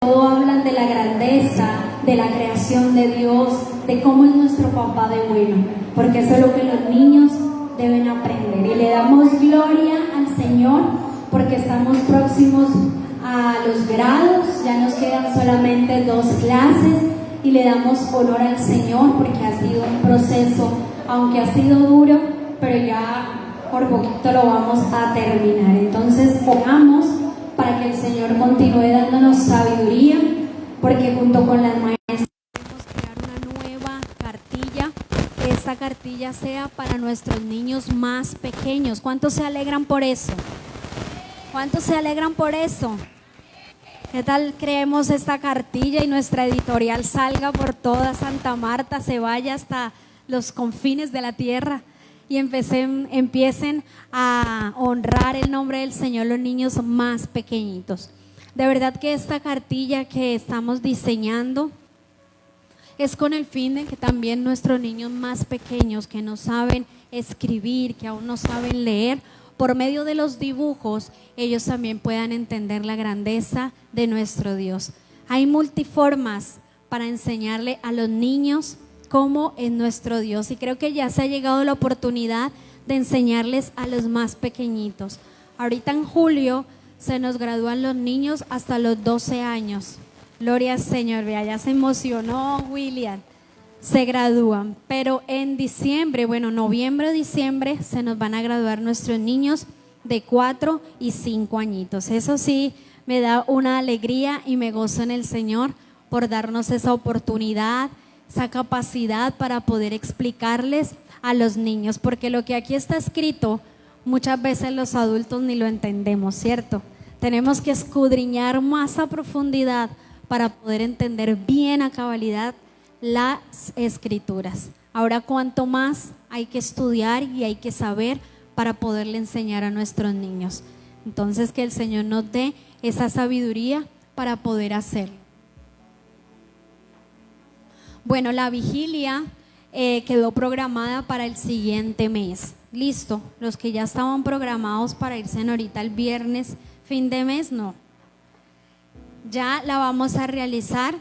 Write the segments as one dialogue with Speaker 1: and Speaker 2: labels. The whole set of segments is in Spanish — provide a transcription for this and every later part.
Speaker 1: todo hablan de la grandeza, de la creación de Dios, de cómo es nuestro papá de bueno, porque eso es lo que los niños deben aprender. Y le damos gloria al Señor porque estamos próximos a los grados, ya nos quedan solamente 2 clases y le damos honor al Señor porque ha sido un proceso, aunque ha sido duro, pero ya por poquito lo vamos a terminar. Entonces oramos para que el Señor continúe dándonos sabiduría, porque junto con las maestras queremos crear una nueva cartilla, que esta cartilla sea para nuestros niños más pequeños. ¿Cuántos se alegran por eso? ¿Cuántos se alegran por eso? ¿Qué tal creemos esta cartilla y nuestra editorial salga por toda Santa Marta, se vaya hasta los confines de la tierra y empiecen a honrar el nombre del Señor los niños más pequeñitos? De verdad que esta cartilla que estamos diseñando es con el fin de que también nuestros niños más pequeños que no saben escribir, que aún no saben leer, por medio de los dibujos, ellos también puedan entender la grandeza de nuestro Dios. Hay multiformas para enseñarle a los niños cómo es nuestro Dios, y creo que ya se ha llegado la oportunidad de enseñarles a los más pequeñitos. Ahorita en julio se nos gradúan los niños hasta los 12 años. Gloria al Señor, vea, ya se emocionó William. Se gradúan, pero en diciembre, noviembre, diciembre, se nos van a graduar nuestros niños de 4 y 5 añitos. Eso sí, me da una alegría y me gozo en el Señor por darnos esa oportunidad, esa capacidad para poder explicarles a los niños, porque lo que aquí está escrito, muchas veces los adultos ni lo entendemos, ¿cierto? Tenemos que escudriñar más a profundidad para poder entender bien a cabalidad las escrituras. Ahora cuanto más hay que estudiar y hay que saber para poderle enseñar a nuestros niños. Entonces que el Señor nos dé esa sabiduría para poder hacerlo. Bueno, la vigilia quedó programada para el siguiente mes. Listo, los que ya estaban programados para irse ahorita el viernes, fin de mes, no. Ya la vamos a realizar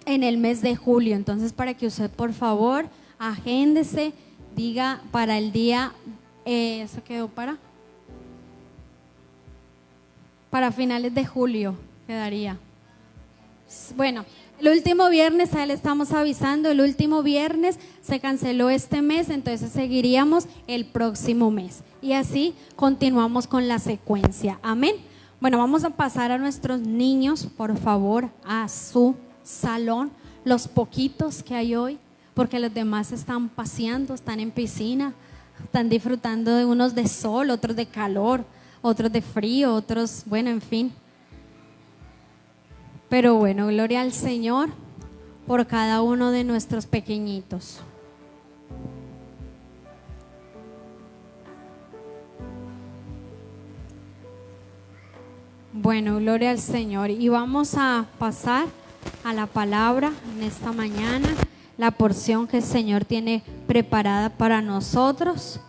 Speaker 1: en el mes de julio. Entonces, para que usted por favor agéndese, diga para el día, eso quedó para finales de julio quedaría. Bueno, el último viernes, a él estamos avisando, el último viernes se canceló este mes, entonces seguiríamos el próximo mes y así continuamos con la secuencia. Amén. Bueno, vamos a pasar a nuestros niños, por favor, a su salón, los poquitos que hay hoy, porque los demás están paseando, están en piscina, están disfrutando de unos de sol, otros de calor, otros de frío, otros, bueno, en fin. Pero bueno, gloria al Señor por cada uno de nuestros pequeñitos. Bueno, gloria al Señor. Y vamos a pasar a la palabra en esta mañana, la porción que el Señor tiene preparada para nosotros.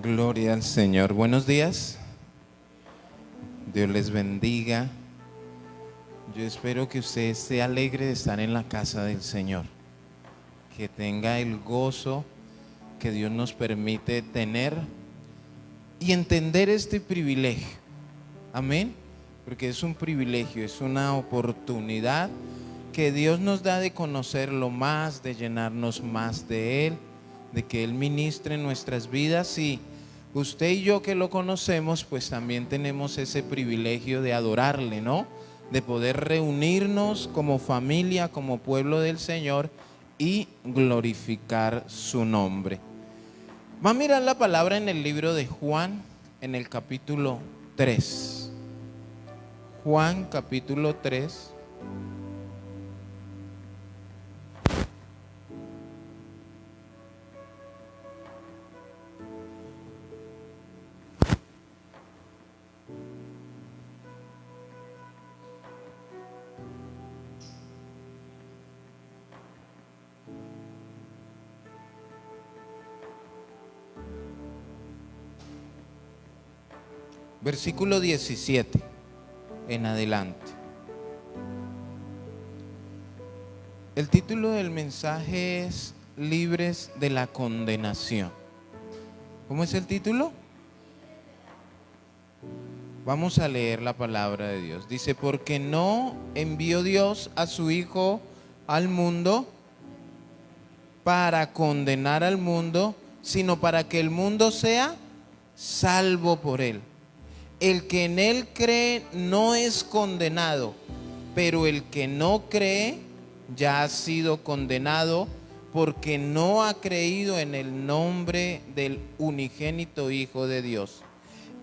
Speaker 2: Gloria al Señor. Buenos días. Dios les bendiga. Yo espero que usted esté alegre de estar en la casa del Señor, que tenga el gozo que Dios nos permite tener y entender este privilegio. Amén. Porque es un privilegio, es una oportunidad que Dios nos da de conocerlo más, de llenarnos más de Él, de que Él ministre en nuestras vidas. Y usted y yo que lo conocemos, pues también tenemos ese privilegio de adorarle, ¿no? De poder reunirnos como familia, como pueblo del Señor y glorificar su nombre. Va a mirar la palabra en el libro de Juan, en el capítulo 3. Juan capítulo 3. versículo 17 en adelante. El título del mensaje es Libres de la condenación. ¿Cómo es el título? Vamos a leer la palabra de Dios. Dice, porque no envió Dios a su Hijo al mundo para condenar al mundo, sino para que el mundo sea salvo por él. El que en él cree no es condenado, pero el que no cree ya ha sido condenado porque no ha creído en el nombre del unigénito Hijo de Dios.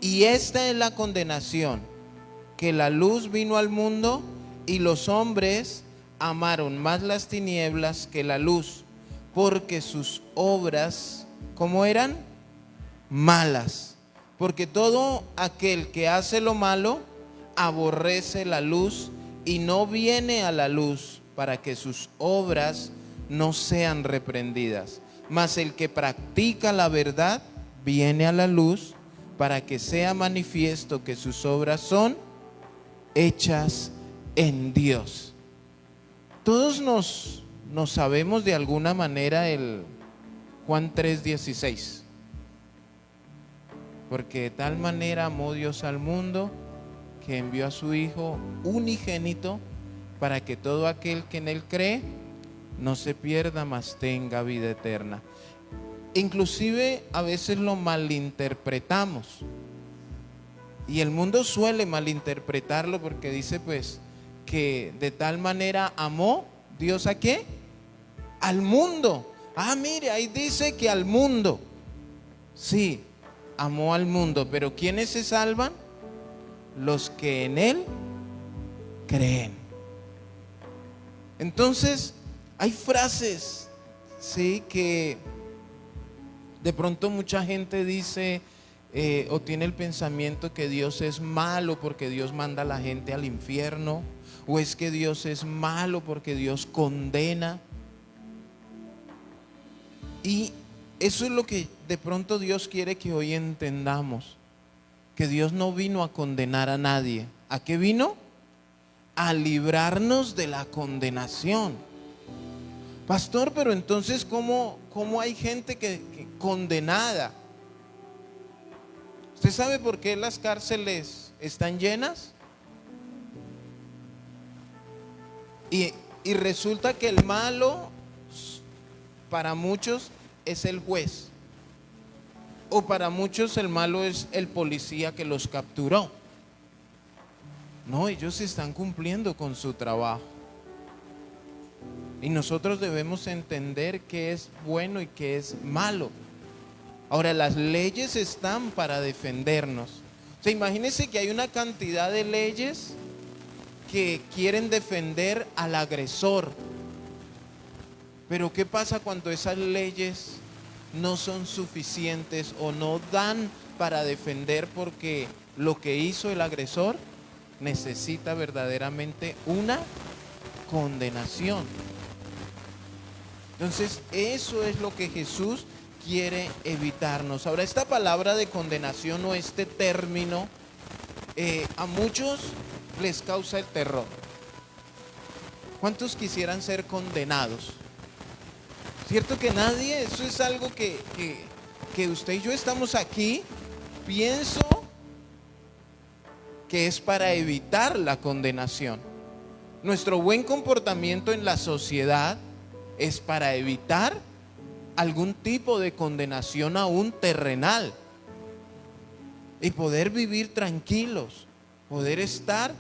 Speaker 2: Y esta es la condenación, que la luz vino al mundo y los hombres amaron más las tinieblas que la luz, porque sus obras, ¿cómo eran? Malas. Porque todo aquel que hace lo malo aborrece la luz y no viene a la luz para que sus obras no sean reprendidas. Mas el que practica la verdad viene a la luz para que sea manifiesto que sus obras son hechas en Dios. Todos nos sabemos de alguna manera el Juan 3:16. Porque de tal manera amó Dios al mundo que envió a su Hijo unigénito para que todo aquel que en él cree no se pierda, mas tenga vida eterna. Inclusive a veces lo malinterpretamos. Y el mundo suele malinterpretarlo porque dice pues que de tal manera amó Dios ¿a qué? Al mundo. Ah, mire, ahí dice que al mundo. Sí, amó al mundo, pero ¿quiénes se salvan? Los que en él creen. Entonces, hay frases, sí, que de pronto mucha gente dice o tiene el pensamiento que Dios es malo porque Dios manda a la gente al infierno, o es que Dios es malo porque Dios condena. Y eso es lo que de pronto Dios quiere que hoy entendamos, que Dios no vino a condenar a nadie. ¿A qué vino? A librarnos de la condenación. Pastor, pero entonces ¿cómo hay gente que condenada? ¿Usted sabe por qué las cárceles están llenas? Y resulta que el malo para muchos es el juez, o para muchos el malo es el policía que los capturó. No, ellos están cumpliendo con su trabajo. Y nosotros debemos entender qué es bueno y qué es malo. Ahora, las leyes están para defendernos. O sea, imagínense que hay una cantidad de leyes que quieren defender al agresor. Pero ¿qué pasa cuando esas leyes no son suficientes o no dan para defender porque lo que hizo el agresor necesita verdaderamente una condenación? Entonces, eso es lo que Jesús quiere evitarnos. Ahora, esta palabra de condenación o este término a muchos les causa el terror. ¿Cuántos quisieran ser condenados? ¿Cierto que nadie? Eso es algo que usted y yo estamos aquí. Pienso que es para evitar la condenación. Nuestro buen comportamiento en la sociedad es para evitar algún tipo de condenación aún terrenal y poder vivir tranquilos, poder estar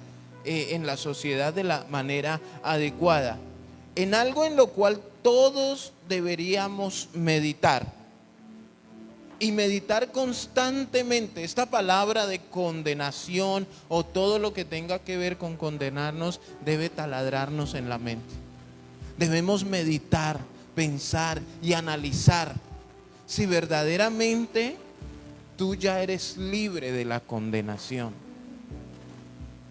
Speaker 2: en la sociedad de la manera adecuada, en algo en lo cual todos deberíamos meditar y meditar constantemente. Esta palabra de condenación o todo lo que tenga que ver con condenarnos debe taladrarnos en la mente. Debemos meditar, pensar y analizar si verdaderamente tú ya eres libre de la condenación.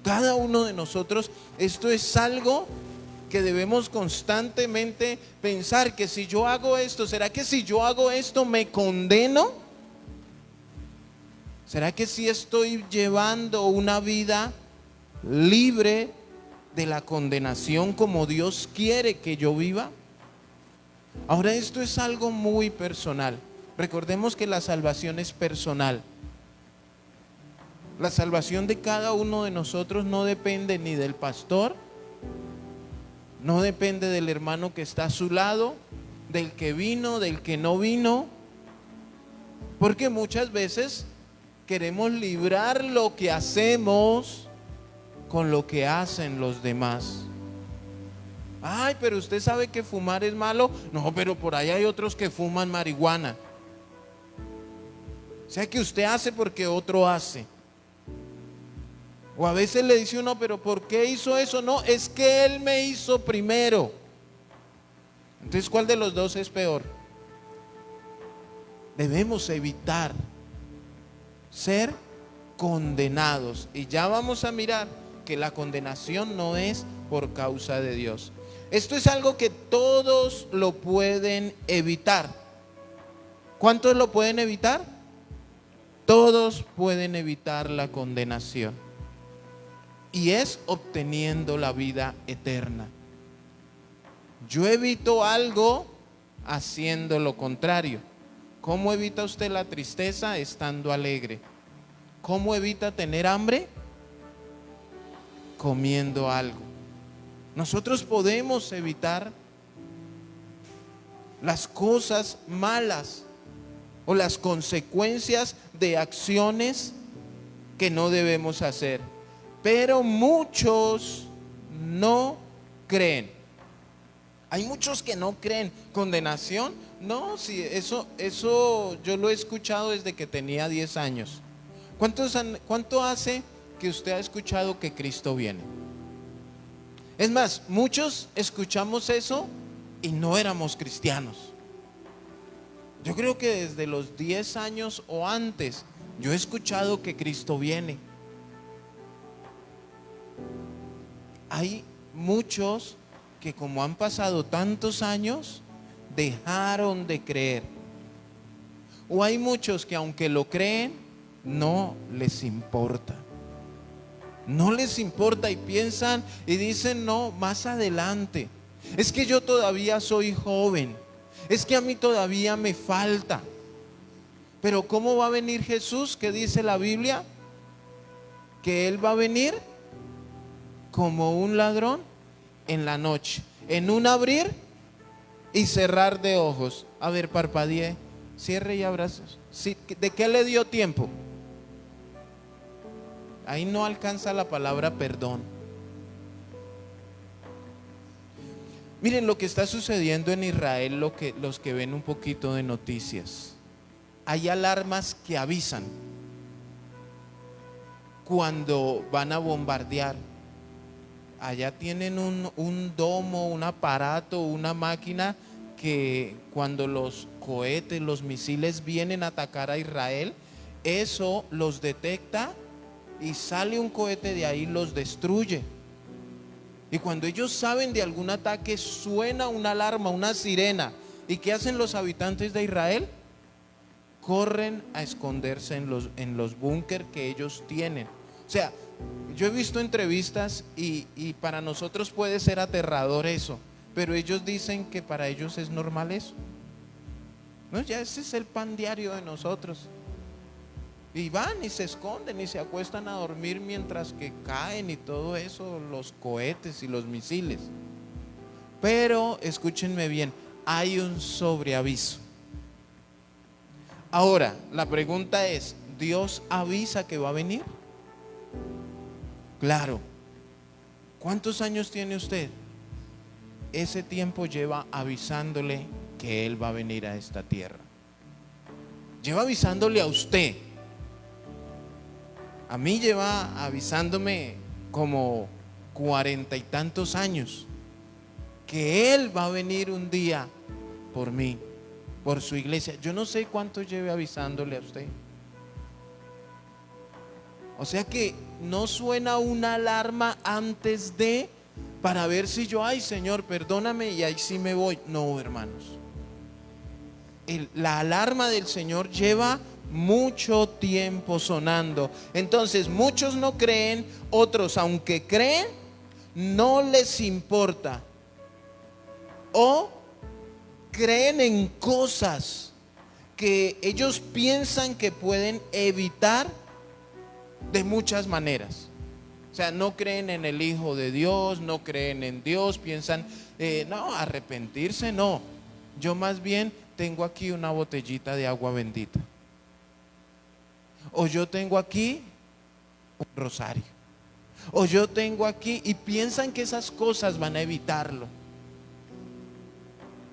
Speaker 2: Cada uno de nosotros, esto es algo que debemos constantemente pensar, que si yo hago esto, ¿será que si yo hago esto me condeno? ¿Será que sí estoy llevando una vida libre de la condenación como Dios quiere que yo viva? Ahora, esto es algo muy personal. Recordemos que la salvación es personal. La salvación de cada uno de nosotros no depende ni del pastor, no depende del hermano que está a su lado, del que vino, del que no vino, porque muchas veces queremos librar lo que hacemos con lo que hacen los demás. Ay, pero usted sabe que fumar es malo. No, pero por ahí hay otros que fuman marihuana. O sea que usted hace porque otro hace. O a veces le dice uno, pero ¿por qué hizo eso? No, es que él me hizo primero. Entonces, ¿cuál de los dos es peor? Debemos evitar ser condenados. Y ya vamos a mirar que la condenación no es por causa de Dios. Esto es algo que todos lo pueden evitar. ¿Cuántos lo pueden evitar? Todos pueden evitar la condenación. Y es obteniendo la vida eterna. Yo evito algo haciendo lo contrario. ¿Cómo evita usted la tristeza? Estando alegre. ¿Cómo evita tener hambre? Comiendo algo. Nosotros podemos evitar las cosas malas o las consecuencias de acciones que no debemos hacer. Pero muchos no creen. Hay muchos que no creen. ¿Condenación? No, sí, eso yo lo he escuchado desde que tenía 10 años. ¿Cuánto hace que usted ha escuchado que Cristo viene? Es más, muchos escuchamos eso y no éramos cristianos. Yo creo que desde los 10 años o antes yo he escuchado que Cristo viene. Hay muchos que, como han pasado tantos años, dejaron de creer. O hay muchos que, aunque lo creen, no les importa. No les importa y piensan y dicen, no, más adelante. Es que yo todavía soy joven. Es que a mí todavía me falta. Pero ¿cómo va a venir Jesús? ¿Qué dice la Biblia? Que Él va a venir como un ladrón en la noche, en un abrir y cerrar de ojos. A ver, parpadee, cierre y abrazos. Sí, ¿de qué le dio tiempo? Ahí no alcanza la palabra perdón. Miren lo que está sucediendo en Israel, los que ven un poquito de noticias. Hay alarmas que avisan cuando van a bombardear. Allá tienen un domo, un aparato, una máquina que cuando los cohetes, los misiles vienen a atacar a Israel, eso los detecta y sale un cohete de ahí, los destruye. Y cuando ellos saben de algún ataque, suena una alarma, una sirena. ¿Y qué hacen los habitantes de Israel? Corren a esconderse en los búnker que ellos tienen. O sea, yo he visto entrevistas y para nosotros puede ser aterrador eso, pero ellos dicen que para ellos es normal eso. No, ya ese es el pan diario de nosotros. Y van y se esconden y se acuestan a dormir mientras que caen y todo eso, los cohetes y los misiles. Pero escúchenme bien, hay un sobreaviso. Ahora, la pregunta es, ¿Dios avisa que va a venir? Claro. ¿Cuántos años tiene usted? Ese tiempo lleva avisándole que Él va a venir a esta tierra. Lleva avisándole a usted. A mí lleva avisándome como 40 y tantos años que Él va a venir un día por mí, por su iglesia. Yo no sé cuánto lleve avisándole a usted. O sea que no suena una alarma antes de, para ver si yo, ay Señor, perdóname y ahí sí me voy. No, hermanos. La alarma del Señor lleva mucho tiempo sonando. Entonces muchos no creen, otros aunque creen, no les importa. O creen en cosas que ellos piensan que pueden evitar de muchas maneras. O sea, no creen en el Hijo de Dios, no creen en Dios, piensan, no, arrepentirse no. Yo más bien tengo aquí una botellita de agua bendita. O yo tengo aquí un rosario. O yo tengo aquí, y piensan que esas cosas van a evitarlo.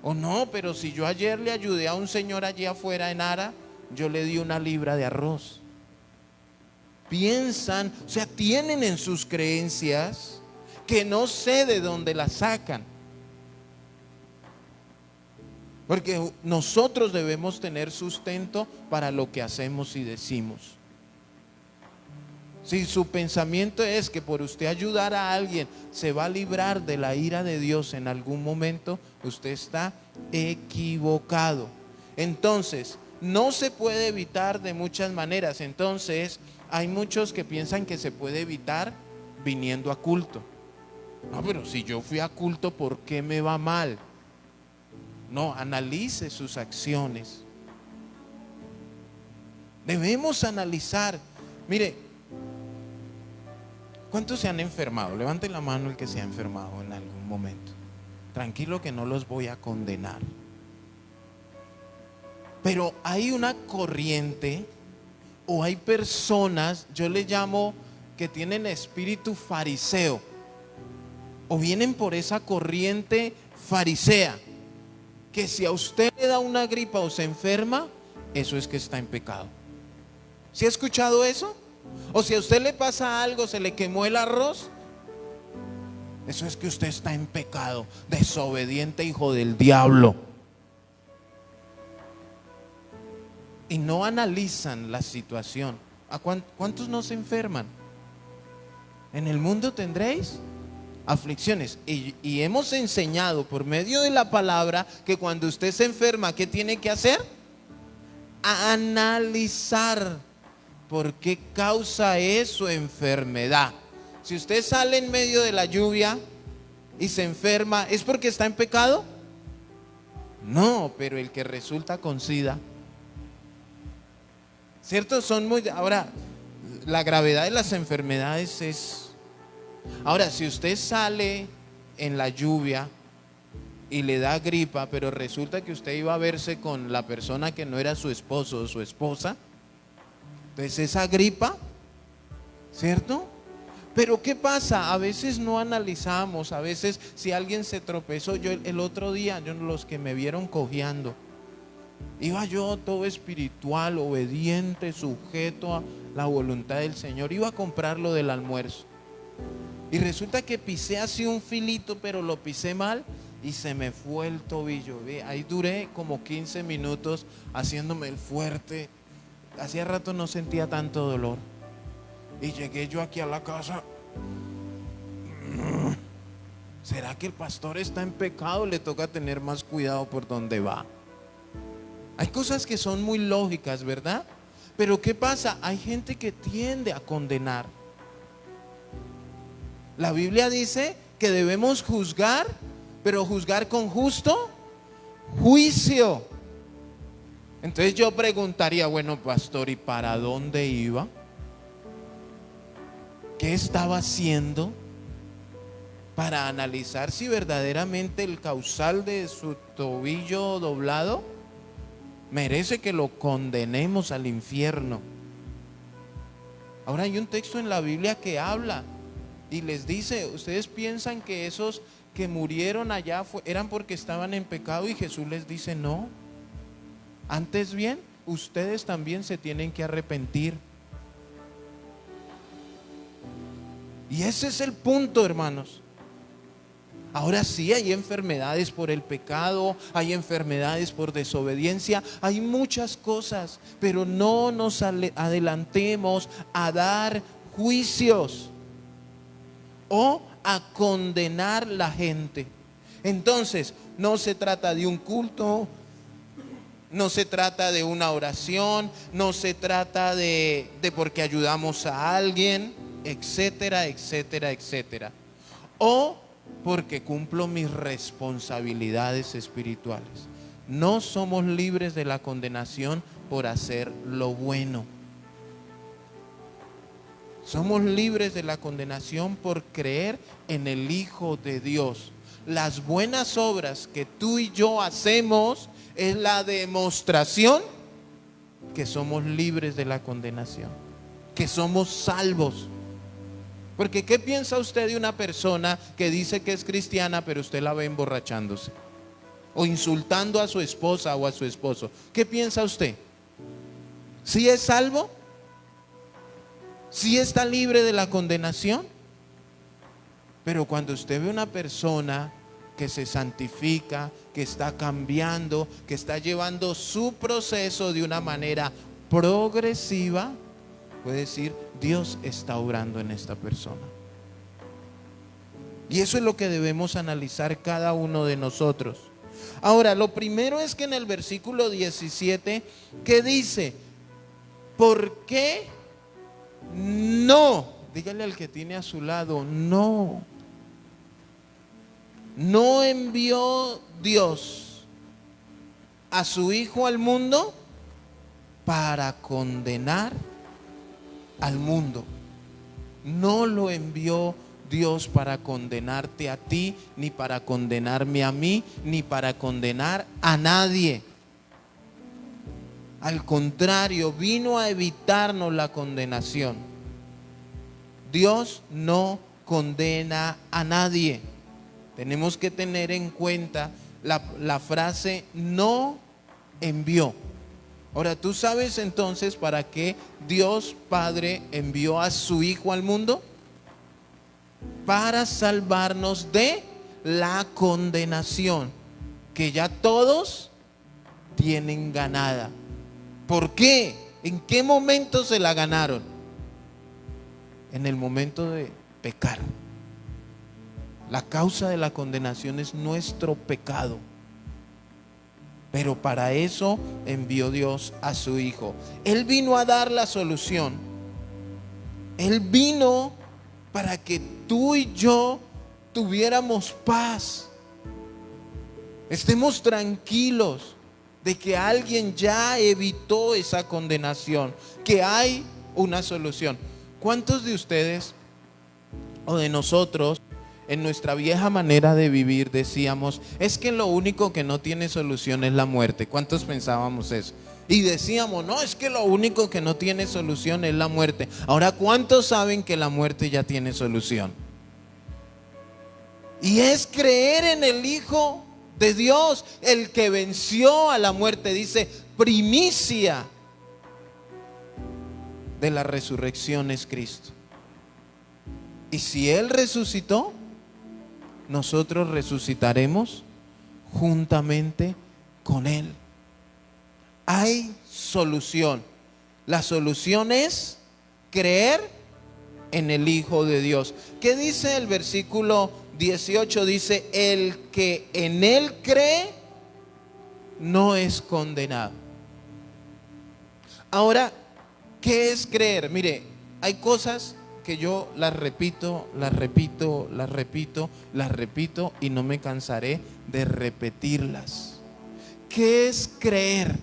Speaker 2: O no, pero si yo ayer le ayudé a un señor allí afuera en Ara, yo le di una libra de arroz. Piensan, o sea, tienen en sus creencias que no sé de dónde las sacan. Porque nosotros debemos tener sustento para lo que hacemos y decimos. Si su pensamiento es que por usted ayudar a alguien se va a librar de la ira de Dios en algún momento, usted está equivocado. Entonces, no se puede evitar de muchas maneras. Entonces, hay muchos que piensan que se puede evitar viniendo a culto. No, pero si yo fui a culto, ¿por qué me va mal? No, analice sus acciones. Debemos analizar. Mire, ¿cuántos se han enfermado? Levanten la mano el que se ha enfermado en algún momento. Tranquilo que no los voy a condenar. Pero hay una corriente o hay personas, yo le llamo, que tienen espíritu fariseo o vienen por esa corriente farisea, que si a usted le da una gripa o se enferma, eso es que está en pecado. ¿Sí ha escuchado eso? O si a usted le pasa algo, se le quemó el arroz, eso es que usted está en pecado, desobediente hijo del diablo. Y no analizan la situación. ¿A cuántos no se enferman? En el mundo tendréis aflicciones. Y hemos enseñado por medio de la palabra que cuando usted se enferma, ¿qué tiene que hacer? Analizar por qué causa eso enfermedad. Si usted sale en medio de la lluvia y se enferma, ¿es porque está en pecado? No, pero el que resulta con SIDA, ¿cierto? Ahora, la gravedad de las enfermedades es... Ahora, si usted sale en la lluvia y le da gripa, pero resulta que usted iba a verse con la persona que no era su esposo o su esposa, entonces esa gripa, ¿cierto? Pero ¿qué pasa? A veces no analizamos, a veces si alguien se tropezó. Yo el otro día, los que me vieron cojeando, iba yo todo espiritual, obediente, sujeto a la voluntad del Señor, iba a comprar lo del almuerzo. Y resulta que pisé así un filito, pero lo pisé mal y se me fue el tobillo. Ahí duré como 15 minutos haciéndome el fuerte. Hacía rato no sentía tanto dolor. Y llegué yo aquí a la casa. ¿Será que el pastor está en pecado? Le toca tener más cuidado por donde va. Hay cosas que son muy lógicas, ¿verdad? Pero ¿qué pasa? Hay gente que tiende a condenar. La Biblia dice que debemos juzgar, pero juzgar con justo juicio. Entonces yo preguntaría, bueno, pastor, ¿y para dónde iba? ¿Qué estaba haciendo? Para analizar si verdaderamente el causal de su tobillo doblado merece que lo condenemos al infierno. Ahora hay un texto en la Biblia que habla y les dice, ustedes piensan que esos que murieron allá eran porque estaban en pecado, y Jesús les dice no. Antes bien, ustedes también se tienen que arrepentir. Y ese es el punto, hermanos. Ahora sí, hay enfermedades por el pecado, hay enfermedades por desobediencia, hay muchas cosas, pero no nos adelantemos a dar juicios o a condenar la gente. Entonces, no se trata de un culto, no se trata de una oración, no se trata de porque ayudamos a alguien, etcétera, etcétera, etcétera. O porque cumplo mis responsabilidades espirituales. No somos libres de la condenación por hacer lo bueno. Somos libres de la condenación por creer en el Hijo de Dios. Las buenas obras que tú y yo hacemos es la demostración que somos libres de la condenación, que somos salvos. Porque ¿qué piensa usted de una persona que dice que es cristiana, pero usted la ve emborrachándose o insultando a su esposa o a su esposo? ¿Qué piensa usted? ¿Sí es salvo? ¿Sí está libre de la condenación? Pero cuando usted ve una persona que se santifica, que está cambiando, que está llevando su proceso de una manera progresiva, puede decir, Dios está obrando en esta persona. Y eso es lo que debemos analizar cada uno de nosotros. Ahora, lo primero es que en el versículo 17, ¿qué dice? ¿Por qué no? Dígale al que tiene a su lado, no. ¿No envió Dios a su Hijo al mundo para condenar al mundo? No lo envió Dios para condenarte a ti, ni para condenarme a mí, ni para condenar a nadie. Al contrario, vino a evitarnos la condenación. Dios no condena a nadie. Tenemos que tener en cuenta la frase no envió. Ahora, ¿tú sabes entonces para qué Dios Padre envió a su Hijo al mundo? Para salvarnos de la condenación que ya todos tienen ganada. ¿Por qué? ¿En qué momento se la ganaron? En el momento de pecar. La causa de la condenación es nuestro pecado. Pero para eso envió Dios a su Hijo. Él vino a dar la solución. Él vino para que tú y yo tuviéramos paz. Estemos tranquilos de que alguien ya evitó esa condenación, que hay una solución. ¿Cuántos de ustedes o de nosotros en nuestra vieja manera de vivir decíamos, es que lo único que no tiene solución es la muerte? ¿Cuántos pensábamos eso? Y decíamos, no, es que lo único que no tiene solución es la muerte. Ahora, ¿cuántos saben que la muerte ya tiene solución? Y es creer en el Hijo de Dios, el que venció a la muerte. Dice, primicia de la resurrección es Cristo. Y si Él resucitó, nosotros resucitaremos juntamente con Él. Hay solución. La solución es creer en el Hijo de Dios. ¿Qué dice el versículo 18? Dice, el que en Él cree no es condenado. Ahora, ¿qué es creer? Mire, hay cosas que yo las repito y no me cansaré de repetirlas. ¿Qué es creer?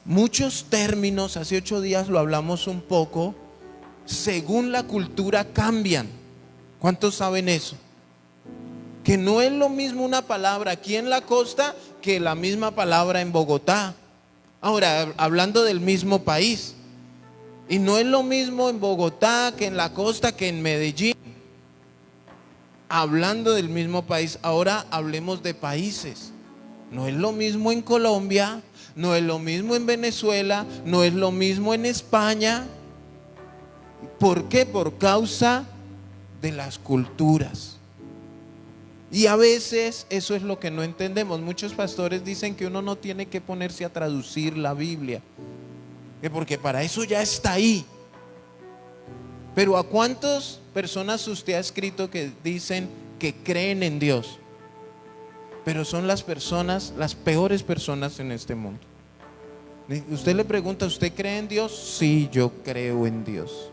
Speaker 2: Muchos términos, hace 8 días lo hablamos un poco, según la cultura cambian. ¿Cuántos saben eso? Que no es lo mismo una palabra aquí en la costa que la misma palabra en Bogotá. Ahora, hablando del mismo país. Y no es lo mismo en Bogotá que en la costa que en Medellín. Hablando del mismo país, ahora hablemos de países. No es lo mismo en Colombia, no es lo mismo en Venezuela, no es lo mismo en España. ¿Por qué? Por causa de las culturas. Y a veces eso es lo que no entendemos. Muchos pastores dicen que uno no tiene que ponerse a traducir la Biblia, porque para eso ya está ahí. Pero ¿a cuántas personas usted ha escrito que dicen que creen en Dios? pero son las personas, las peores personas en este mundo. Usted le pregunta, ¿usted cree en Dios? Sí, yo creo en Dios.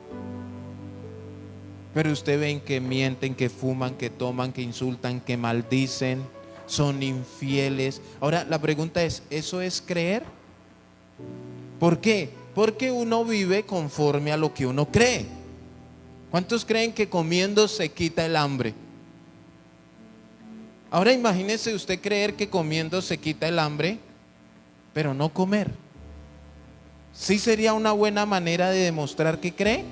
Speaker 2: Pero usted ven que mienten, que fuman, que toman, que insultan, que maldicen, son infieles. Ahora la pregunta es, ¿eso es creer? ¿Por qué? Porque uno vive conforme a lo que uno cree. ¿Cuántos creen que comiendo se quita el hambre? Ahora imagínese usted creer que comiendo se quita el hambre, pero no comer. ¿Sí sería una buena manera de demostrar que cree?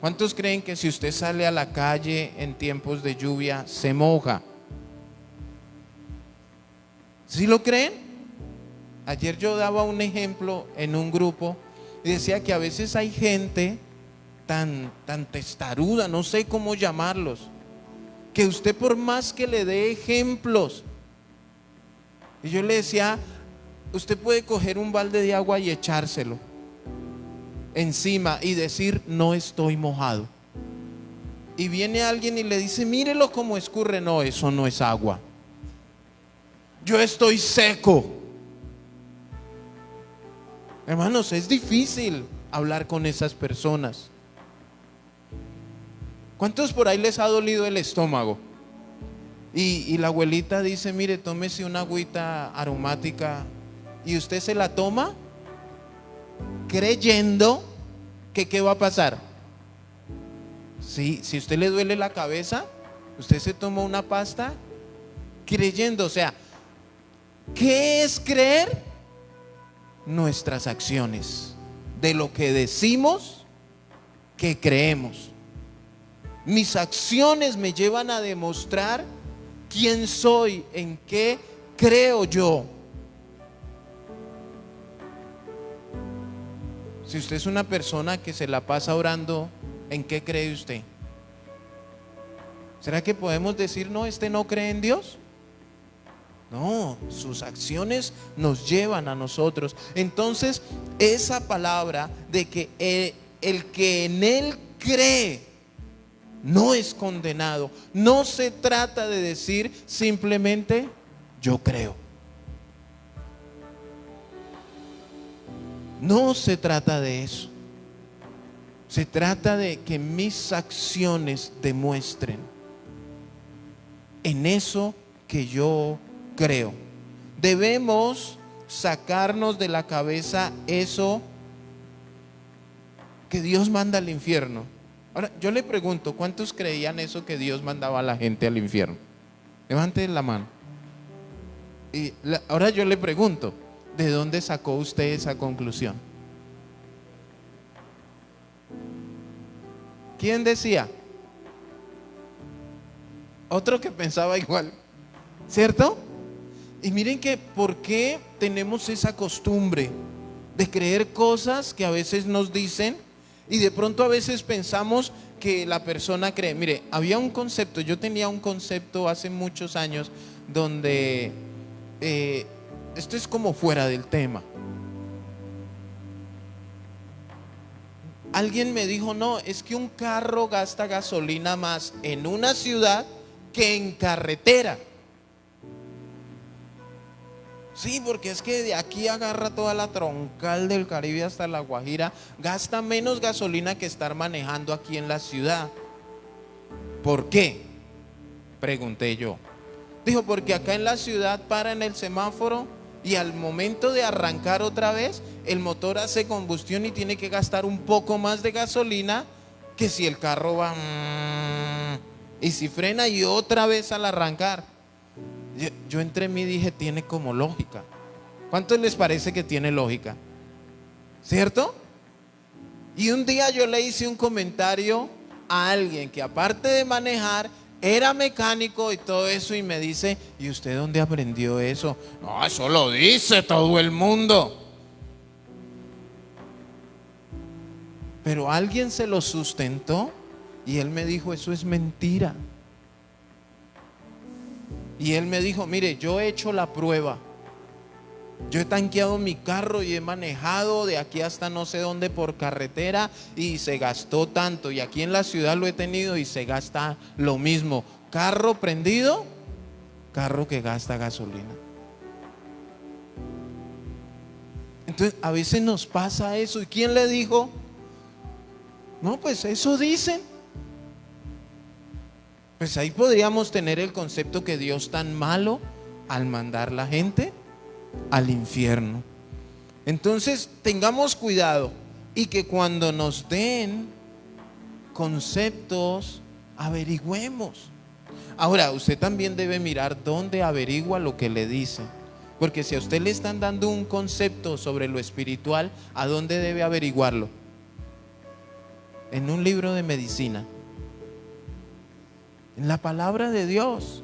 Speaker 2: ¿Cuántos creen que si usted sale a la calle en tiempos de lluvia se moja? ¿Sí lo creen? Ayer yo daba un ejemplo en un grupo y decía que a veces hay gente tan testaruda, no sé cómo llamarlos, que usted por más que le dé ejemplos, y yo le decía, usted puede coger un balde de agua y echárselo encima y decir, no estoy mojado. Y viene alguien y le dice, mírelo cómo escurre. No, eso no es agua. Yo estoy seco. Hermanos, es difícil hablar con esas personas. ¿Cuántos por ahí les ha dolido el estómago? Y la abuelita dice, mire, tómese una agüita aromática, y usted se la toma creyendo que ¿qué va a pasar? Si usted le duele la cabeza, usted se toma una pasta creyendo. O sea, ¿qué es creer? Nuestras acciones, de lo que decimos que creemos. Mis acciones me llevan a demostrar quién soy, en qué creo yo. Si usted es una persona que se la pasa orando, ¿en qué cree usted? ¿Será que podemos decir, no, este no cree en Dios? No, sus acciones nos llevan a nosotros. Entonces, esa palabra de que el que en Él cree no es condenado, no se trata de decir simplemente yo creo. No se trata de eso. Se trata de que mis acciones demuestren en eso que yo creo. Debemos sacarnos de la cabeza eso que Dios manda al infierno. Ahora, yo le pregunto, ¿cuántos creían eso que Dios mandaba a la gente al infierno? Levanten la mano. Ahora yo le pregunto, ¿de dónde sacó usted esa conclusión? ¿Quién decía? Otro que pensaba igual, ¿cierto? Y miren que ¿por qué tenemos esa costumbre de creer cosas que a veces nos dicen y de pronto a veces pensamos que la persona cree? Mire, había un concepto, yo tenía un concepto hace muchos años donde esto es como fuera del tema. Alguien me dijo, no, es que un carro gasta gasolina más en una ciudad que en carretera. Sí, porque es que de aquí agarra toda la troncal del Caribe hasta La Guajira, gasta menos gasolina que estar manejando aquí en la ciudad. ¿Por qué? Pregunté yo. Dijo, porque acá en la ciudad para en el semáforo y al momento de arrancar otra vez, el motor hace combustión y tiene que gastar un poco más de gasolina que si el carro va y si frena y otra vez al arrancar. Yo entre mí dije, tiene como lógica. ¿Cuántos les parece que tiene lógica? ¿Cierto? Y un día yo le hice un comentario a alguien que aparte de manejar era mecánico y todo eso, y me dice, ¿y usted dónde aprendió eso? No, eso lo dice todo el mundo. Pero alguien se lo sustentó y él me dijo, eso es mentira. Y él me dijo, mire, yo he hecho la prueba. Yo he tanqueado mi carro y he manejado de aquí hasta no sé dónde por carretera y se gastó tanto. Y aquí en la ciudad lo he tenido y se gasta lo mismo. Carro prendido carro que gasta gasolina. Entonces, a veces nos pasa eso. ¿Y quién le dijo? No, pues eso dicen. Pues ahí podríamos tener el concepto que Dios tan malo al mandar la gente al infierno. Entonces, tengamos cuidado y que cuando nos den conceptos, averigüemos. Ahora, usted también debe mirar dónde averigua lo que le dicen. Porque si a usted le están dando un concepto sobre lo espiritual, ¿a dónde debe averiguarlo? En un libro de medicina, en la palabra de Dios.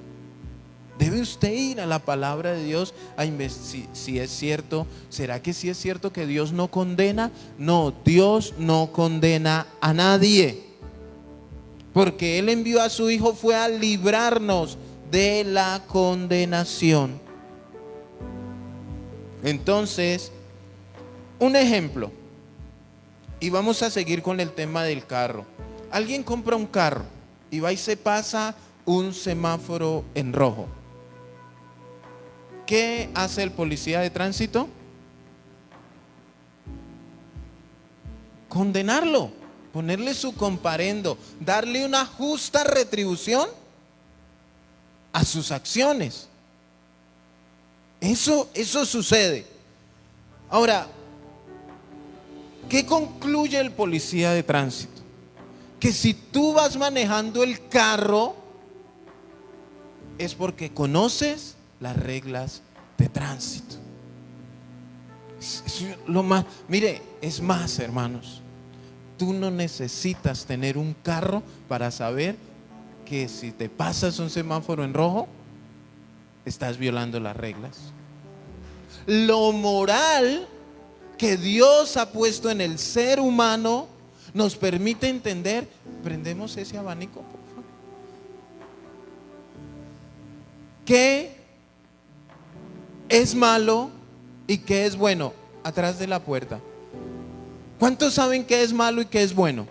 Speaker 2: Debe usted ir a la palabra de Dios a investigar si es cierto. ¿Será que sí es cierto que Dios no condena? No, Dios no condena a nadie, porque Él envió a su Hijo fue a librarnos de la condenación. Entonces, un ejemplo, y vamos a seguir con el tema del carro. Alguien compra un carro y va y se pasa un semáforo en rojo. ¿Qué hace el policía de tránsito? Condenarlo, ponerle su comparendo, darle una justa retribución a sus acciones. Eso sucede. Ahora, ¿qué concluye el policía de tránsito? Que si tú vas manejando el carro es porque conoces las reglas de tránsito. Es lo más, mire, es más, hermanos, tú no necesitas tener un carro para saber que si te pasas un semáforo en rojo, estás violando las reglas. Lo moral que Dios ha puesto en el ser humano nos permite entender. Prendemos ese abanico, por favor. ¿Qué es malo y qué es bueno? Atrás de la puerta. ¿Cuántos saben qué es malo y qué es bueno?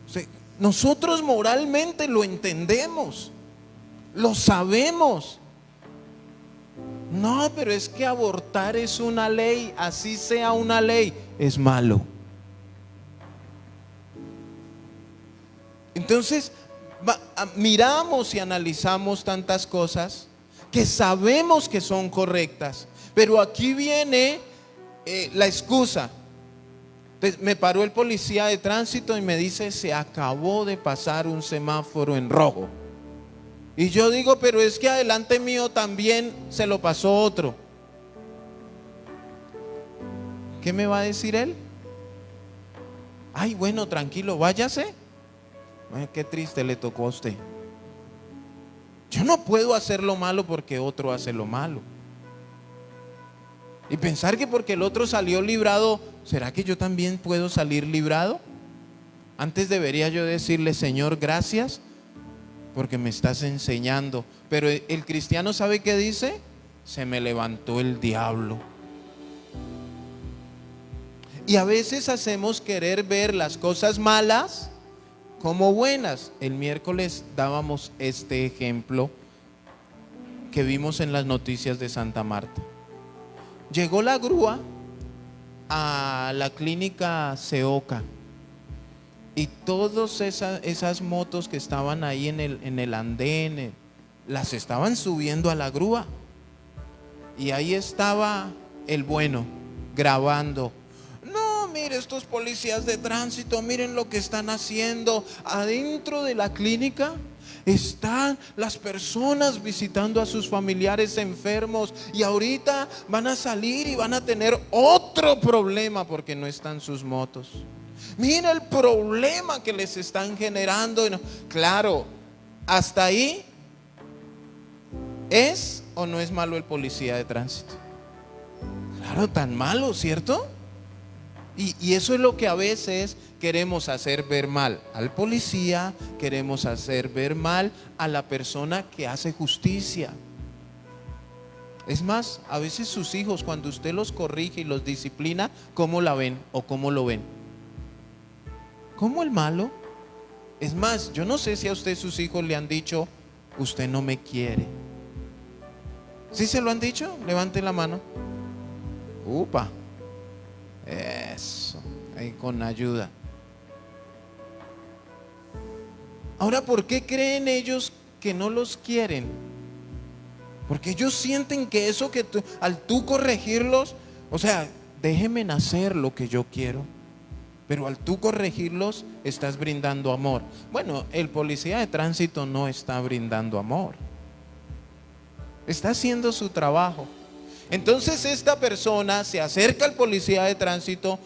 Speaker 2: O sea, nosotros moralmente lo entendemos, lo sabemos. No, pero es que abortar es una ley, así sea una ley, es malo. Entonces, miramos y analizamos tantas cosas que sabemos que son correctas, pero aquí viene la excusa. Entonces, me paró el policía de tránsito y me dice: se acabó de pasar un semáforo en rojo. Y yo digo: pero es que adelante mío también se lo pasó otro. ¿Qué me va a decir él? Ay, bueno, tranquilo, váyase. Ay, qué triste le tocó a usted. Yo no puedo hacer lo malo porque otro hace lo malo. Y pensar que porque el otro salió librado, ¿será que yo también puedo salir librado? Antes debería yo decirle: Señor, gracias porque me estás enseñando. Pero el cristiano, ¿sabe qué dice? Se me levantó el diablo. Y a veces hacemos querer ver las cosas malas como buenas. El miércoles dábamos este ejemplo que vimos en las noticias de Santa Marta. Llegó la grúa a la clínica Seoca y todas esas motos que estaban ahí en el andén, las estaban subiendo a la grúa. Y ahí estaba el bueno grabando. No, mire, estos policías de tránsito, miren lo que están haciendo. Adentro de la clínica están las personas visitando a sus familiares enfermos y ahorita van a salir y van a tener otro problema porque no están sus motos. Mira el problema que les están generando. Claro, hasta ahí, ¿es o no es malo el policía de tránsito? Claro, tan malo, ¿cierto? Y eso es lo que a veces queremos hacer ver mal al policía, queremos hacer ver mal a la persona que hace justicia. Es más, a veces sus hijos, cuando usted los corrige y los disciplina, ¿cómo la ven o cómo lo ven? ¿Cómo el malo? Es más, yo no sé si a usted sus hijos le han dicho: usted no me quiere. ¿Sí se lo han dicho? Levante la mano. Upa. Eso. Ahí con ayuda. Ahora, ¿por qué creen ellos que no los quieren? Porque ellos sienten que eso que al tú corregirlos, o sea, déjeme hacer lo que yo quiero. Pero al tú corregirlos, estás brindando amor. Bueno, el policía de tránsito no está brindando amor. Está haciendo su trabajo. Entonces esta persona se acerca al policía de tránsito.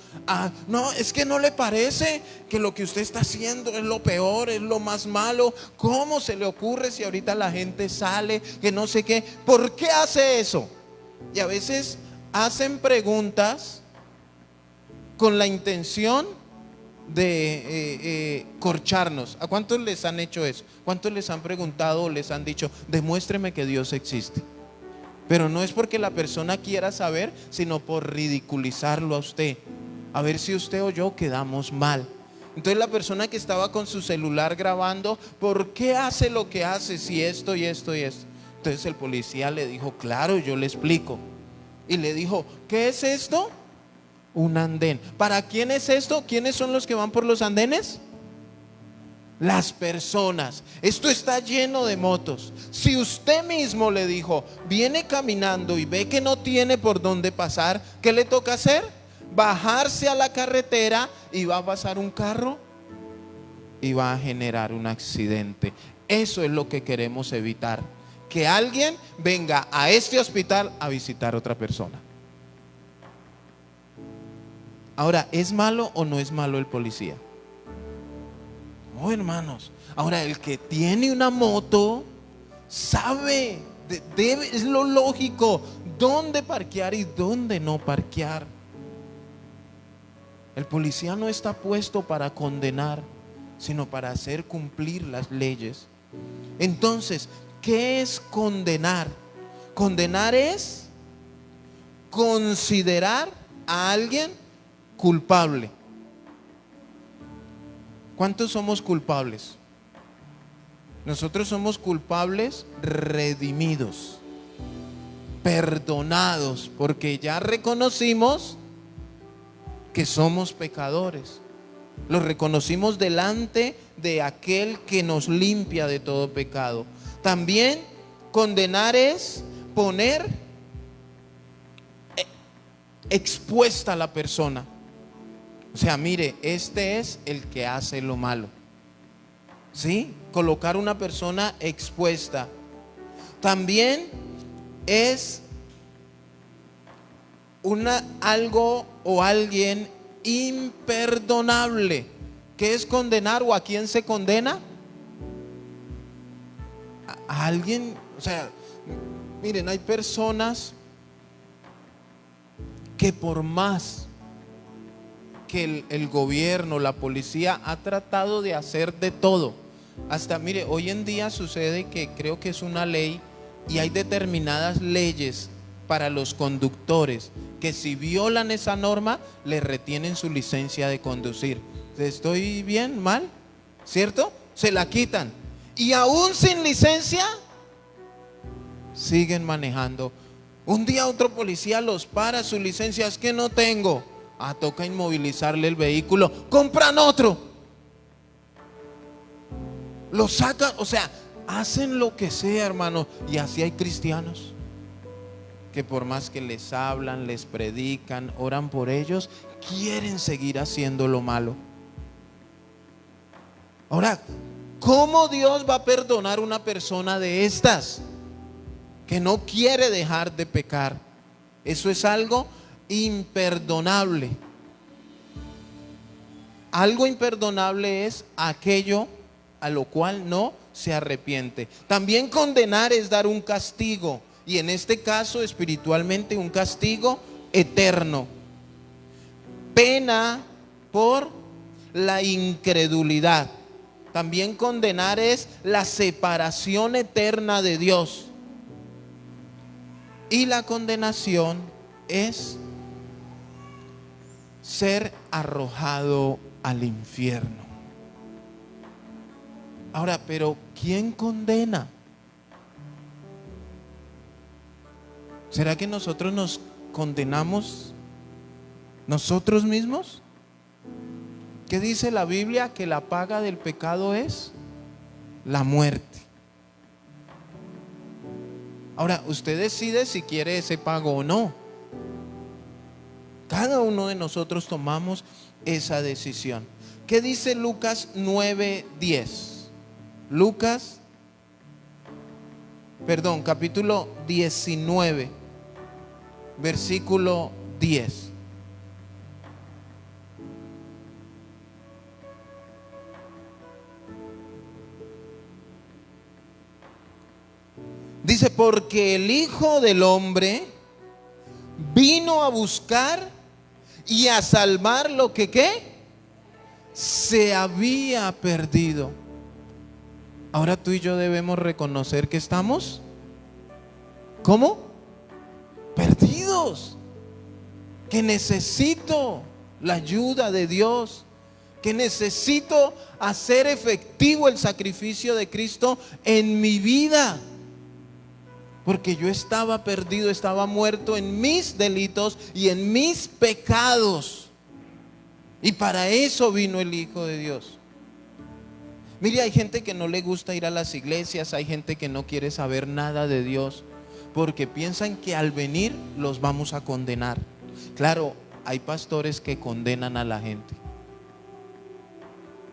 Speaker 2: No, es que no le parece que lo que usted está haciendo es lo peor, es lo más malo. ¿Cómo se le ocurre si ahorita la gente sale, que no sé qué? ¿Por qué hace eso? Y a veces hacen preguntas con la intención de corcharnos. ¿A cuántos les han hecho eso? ¿Cuántos les han preguntado o les han dicho, demuéstreme que Dios existe? Pero no es porque la persona quiera saber, sino por ridiculizarlo a usted, a ver si usted o yo quedamos mal. Entonces la persona que estaba con su celular grabando, ¿por qué hace lo que hace si esto y esto y esto? Entonces el policía le dijo, claro, yo le explico. Y le dijo, ¿qué es esto? Un andén. ¿Para quién es esto? ¿Quiénes son los que van por los andenes? Las personas. Esto está lleno de motos. Si usted mismo, le dijo, viene caminando y ve que no tiene por dónde pasar, ¿qué le toca hacer? Bajarse a la carretera y va a pasar un carro y va a generar un accidente. Eso es lo que queremos evitar, que alguien venga a este hospital a visitar a otra persona. Ahora, ¿es malo o no es malo el policía? No, hermanos. Ahora, el que tiene una moto sabe, es lo lógico, dónde parquear y dónde no parquear. El policía no está puesto para condenar, sino para hacer cumplir las leyes. Entonces, ¿qué es condenar? Condenar es considerar a alguien culpable. ¿Cuántos somos culpables? Nosotros somos culpables redimidos, perdonados, porque ya reconocimos que somos pecadores. Lo reconocimos delante de aquel que nos limpia de todo pecado. También condenar es poner expuesta a la persona. O sea, mire, este es el que hace lo malo. ¿Sí? Colocar una persona expuesta. También es algo o alguien imperdonable. ¿Qué es condenar o a quién se condena? A alguien, o sea, miren, hay personas que por más que el gobierno, la policía ha tratado de hacer de todo. Hasta, mire, hoy en día sucede que creo que es una ley y hay determinadas leyes para los conductores que si violan esa norma le retienen su licencia de conducir. ¿Estoy bien? ¿Mal? ¿Cierto? Se la quitan. Y aún sin licencia siguen manejando. Un día otro policía los para, su licencia es que no tengo. Toca inmovilizarle el vehículo. Compran otro. Lo sacan, o sea, hacen lo que sea, hermano. Y así hay cristianos que por más que les hablan, les predican, oran por ellos, quieren seguir haciendo lo malo. Ahora, ¿cómo Dios va a perdonar a una persona de estas que no quiere dejar de pecar? Eso es algo imperdonable. Algo imperdonable es aquello a lo cual no se arrepiente. También condenar es dar un castigo, y en este caso espiritualmente un castigo eterno. Pena por la incredulidad. También condenar es la separación eterna de Dios. Y la condenación es ser arrojado al infierno. Ahora, pero ¿quién condena? ¿Será que nosotros nos condenamos nosotros mismos? ¿Qué dice la Biblia? Que la paga del pecado es la muerte. Ahora, usted decide si quiere ese pago o no. Cada uno de nosotros tomamos esa decisión. ¿Qué dice Lucas 9:10? Capítulo 19, versículo 10. Dice, porque el Hijo del Hombre vino a buscar y a salvar lo que ¿qué? Se había perdido. Ahora tú y yo debemos reconocer que estamos, ¿cómo? Perdidos. Que necesito la ayuda de Dios. Que necesito hacer efectivo el sacrificio de Cristo en mi vida. Porque yo estaba perdido, estaba muerto en mis delitos y en mis pecados. Y para eso vino el Hijo de Dios. Mire, hay gente que no le gusta ir a las iglesias, hay gente que no quiere saber nada de Dios, porque piensan que al venir los vamos a condenar. Claro, hay pastores que condenan a la gente.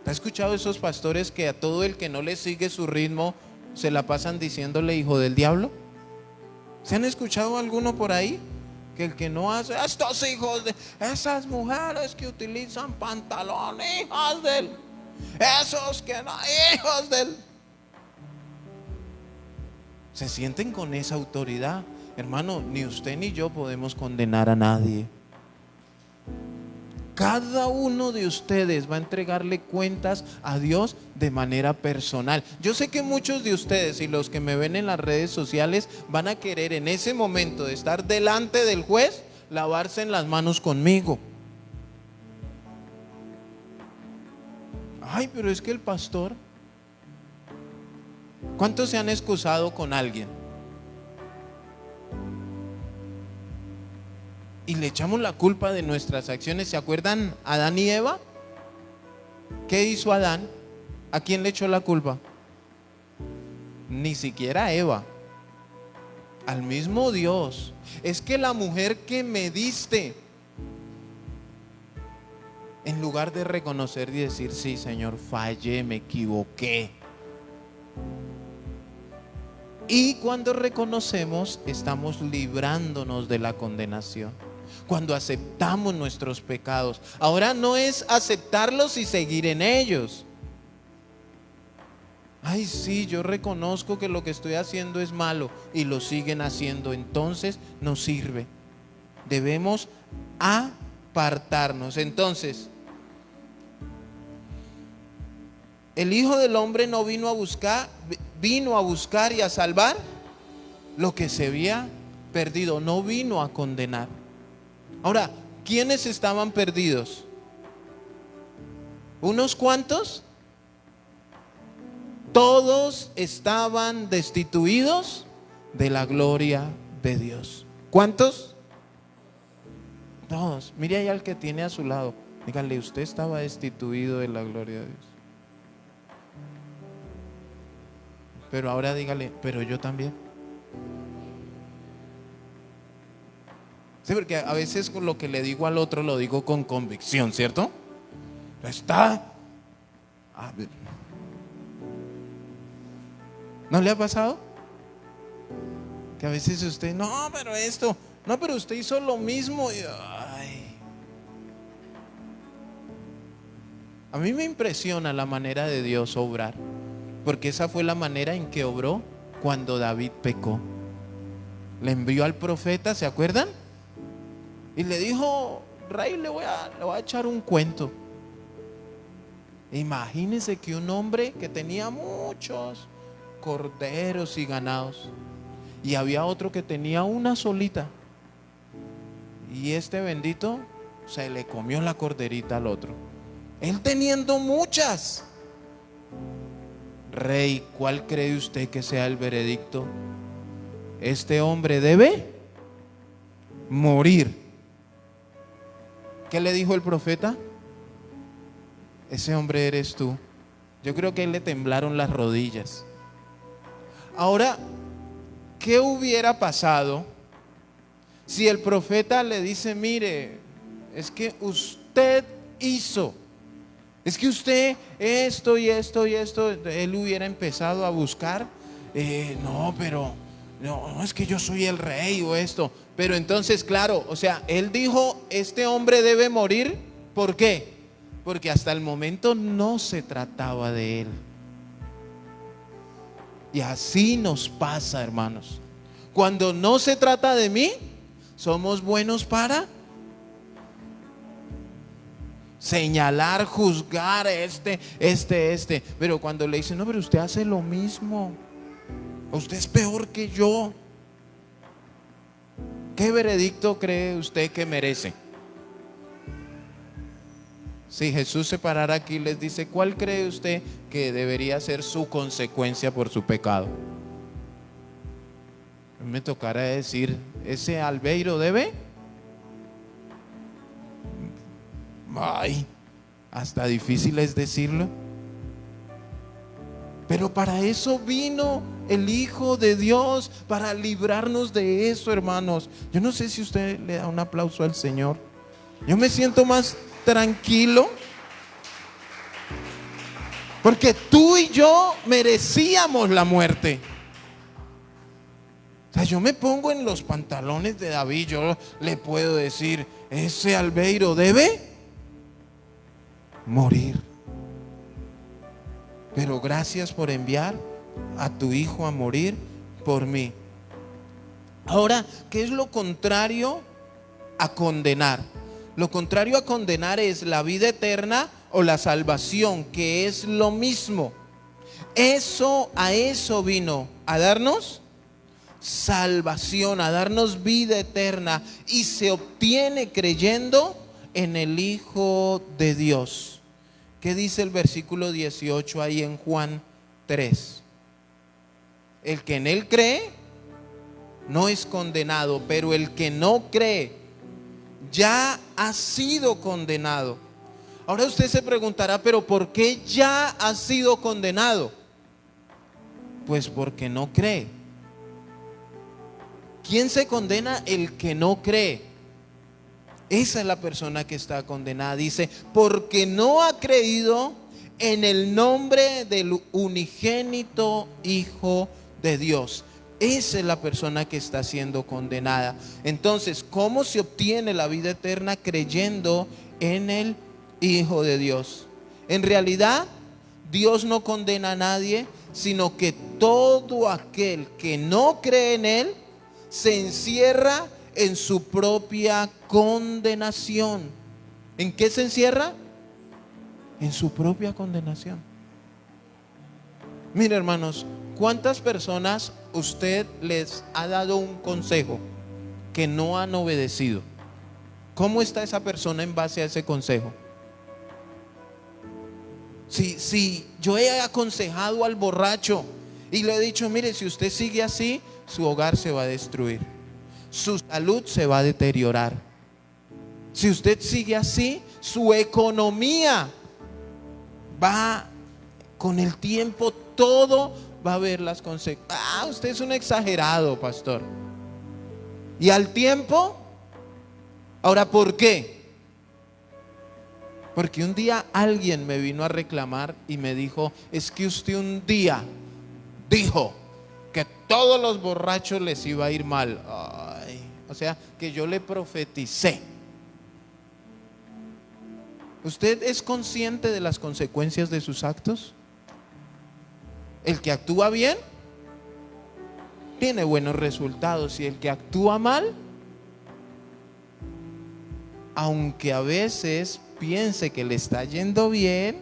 Speaker 2: ¿Te has escuchado esos pastores que a todo el que no le sigue su ritmo se la pasan diciéndole hijo del diablo? ¿Se han escuchado alguno por ahí? Que el que no hace, estos hijos de esas mujeres que utilizan pantalón, hijas del, esos que no, hijos del. Se sienten con esa autoridad. Hermano, ni usted ni yo podemos condenar a nadie. Cada uno de ustedes va a entregarle cuentas a Dios de manera personal. Yo sé que muchos de ustedes y los que me ven en las redes sociales van a querer en ese momento de estar delante del juez lavarse en las manos conmigo. Ay, pero es que el pastor. ¿Cuántos se han excusado con alguien? Y le echamos la culpa de nuestras acciones. ¿Se acuerdan Adán y Eva? ¿Qué hizo Adán? ¿A quién le echó la culpa? Ni siquiera Eva. Al mismo Dios. Es que la mujer que me diste, en lugar de reconocer y decir, sí, Señor, fallé, me equivoqué. Y cuando reconocemos, estamos librándonos de la condenación. Cuando aceptamos nuestros pecados. Ahora no es aceptarlos y seguir en ellos. Ay, sí, yo reconozco que lo que estoy haciendo es malo y lo siguen haciendo. Entonces no sirve. Debemos apartarnos. Entonces, el Hijo del Hombre no vino a buscar, vino a buscar y a salvar lo que se había perdido. No vino a condenar. Ahora, ¿quiénes estaban perdidos? ¿Unos cuantos? Todos estaban destituidos de la gloria de Dios. ¿Cuántos? Todos. Mire ahí al que tiene a su lado. Dígale, usted estaba destituido de la gloria de Dios. Pero ahora dígale, pero yo también. Sí, porque a veces con lo que le digo al otro lo digo con convicción, ¿cierto? Está. A ver. ¿No le ha pasado? Que a veces usted, no, pero esto, no, pero usted hizo lo mismo. Ay. A mí me impresiona la manera de Dios obrar, porque esa fue la manera en que obró cuando David pecó. Le envió al profeta, ¿se acuerdan? Y le dijo, rey, le voy a echar un cuento. Imagínense que un hombre que tenía muchos corderos y ganados, y había otro que tenía una solita, y este bendito se le comió la corderita al otro, él teniendo muchas. Rey, ¿cuál cree usted que sea el veredicto? Este hombre debe morir. ¿Qué le dijo el profeta? Ese hombre eres tú. Yo creo que a él le temblaron las rodillas. Ahora, ¿qué hubiera pasado si el profeta le dice, mire, es que usted hizo, es que usted esto y esto y esto? Él hubiera empezado a buscar, no, pero no, es que yo soy el rey o esto. Pero entonces, claro, o sea, él dijo, este hombre debe morir. ¿Por qué? Porque hasta el momento no se trataba de él. Y así nos pasa, hermanos. Cuando no se trata de mí, somos buenos para señalar, juzgar este. Pero cuando le dicen, no, pero usted hace lo mismo, usted es peor que yo, ¿qué veredicto cree usted que merece? Si Jesús se parara aquí y les dice, ¿cuál cree usted que debería ser su consecuencia por su pecado? Me tocará decir, ese albeiro debe. Ay, hasta difícil es decirlo. Pero para eso vino el Hijo de Dios, para librarnos de eso, hermanos. Yo no sé si usted le da un aplauso al Señor. Yo me siento más tranquilo, porque tú y yo merecíamos la muerte. O sea, yo me pongo en los pantalones de David. Yo le puedo decir, ese albeiro debe morir. Pero gracias por enviar a tu Hijo a morir por mí. Ahora, ¿qué es lo contrario a condenar? Lo contrario a condenar es la vida eterna o la salvación, que es lo mismo. A eso vino, a darnos salvación, a darnos vida eterna, y se obtiene creyendo en el Hijo de Dios. ¿Qué dice el versículo 18 ahí en Juan 3? El que en él cree no es condenado, pero el que no cree ya ha sido condenado. Ahora usted se preguntará, pero ¿por qué ya ha sido condenado? Pues porque no cree. ¿Quién se condena? El que no cree. Esa es la persona que está condenada. Dice, porque no ha creído en el nombre del unigénito Hijo de Dios. Esa es la persona que está siendo condenada. Entonces, ¿cómo se obtiene la vida eterna? Creyendo en el Hijo de Dios. En realidad, Dios no condena a nadie, sino que todo aquel que no cree en Él se encierra en su propia condenación. ¿En qué se encierra? En su propia condenación. Mire, hermanos, ¿cuántas personas usted les ha dado un consejo que no han obedecido? ¿Cómo está esa persona en base a ese consejo? Si yo he aconsejado al borracho y le he dicho, mire, si usted sigue así, su hogar se va a destruir, su salud se va a deteriorar. Si usted sigue así, su economía va, con el tiempo todo va a ver las consecuencias. Usted es un exagerado, pastor. Y al tiempo, ahora, ¿por qué? Porque un día alguien me vino a reclamar y me dijo, es que usted un día dijo que todos los borrachos les iba a ir mal. O sea, que yo le profeticé. ¿Usted es consciente de las consecuencias de sus actos? El que actúa bien tiene buenos resultados, y el que actúa mal, aunque a veces piense que le está yendo bien,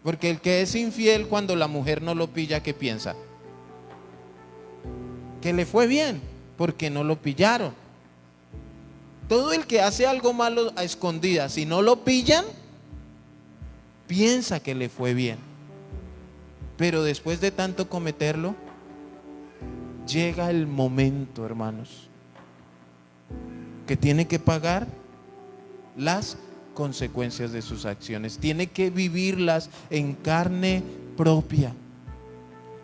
Speaker 2: porque el que es infiel cuando la mujer no lo pilla, ¿qué piensa? Que le fue bien porque no lo pillaron. Todo el que hace algo malo a escondidas, si no lo pillan, piensa que le fue bien. Pero después de tanto cometerlo, llega el momento, hermanos, que tiene que pagar las consecuencias de sus acciones, tiene que vivirlas en carne propia.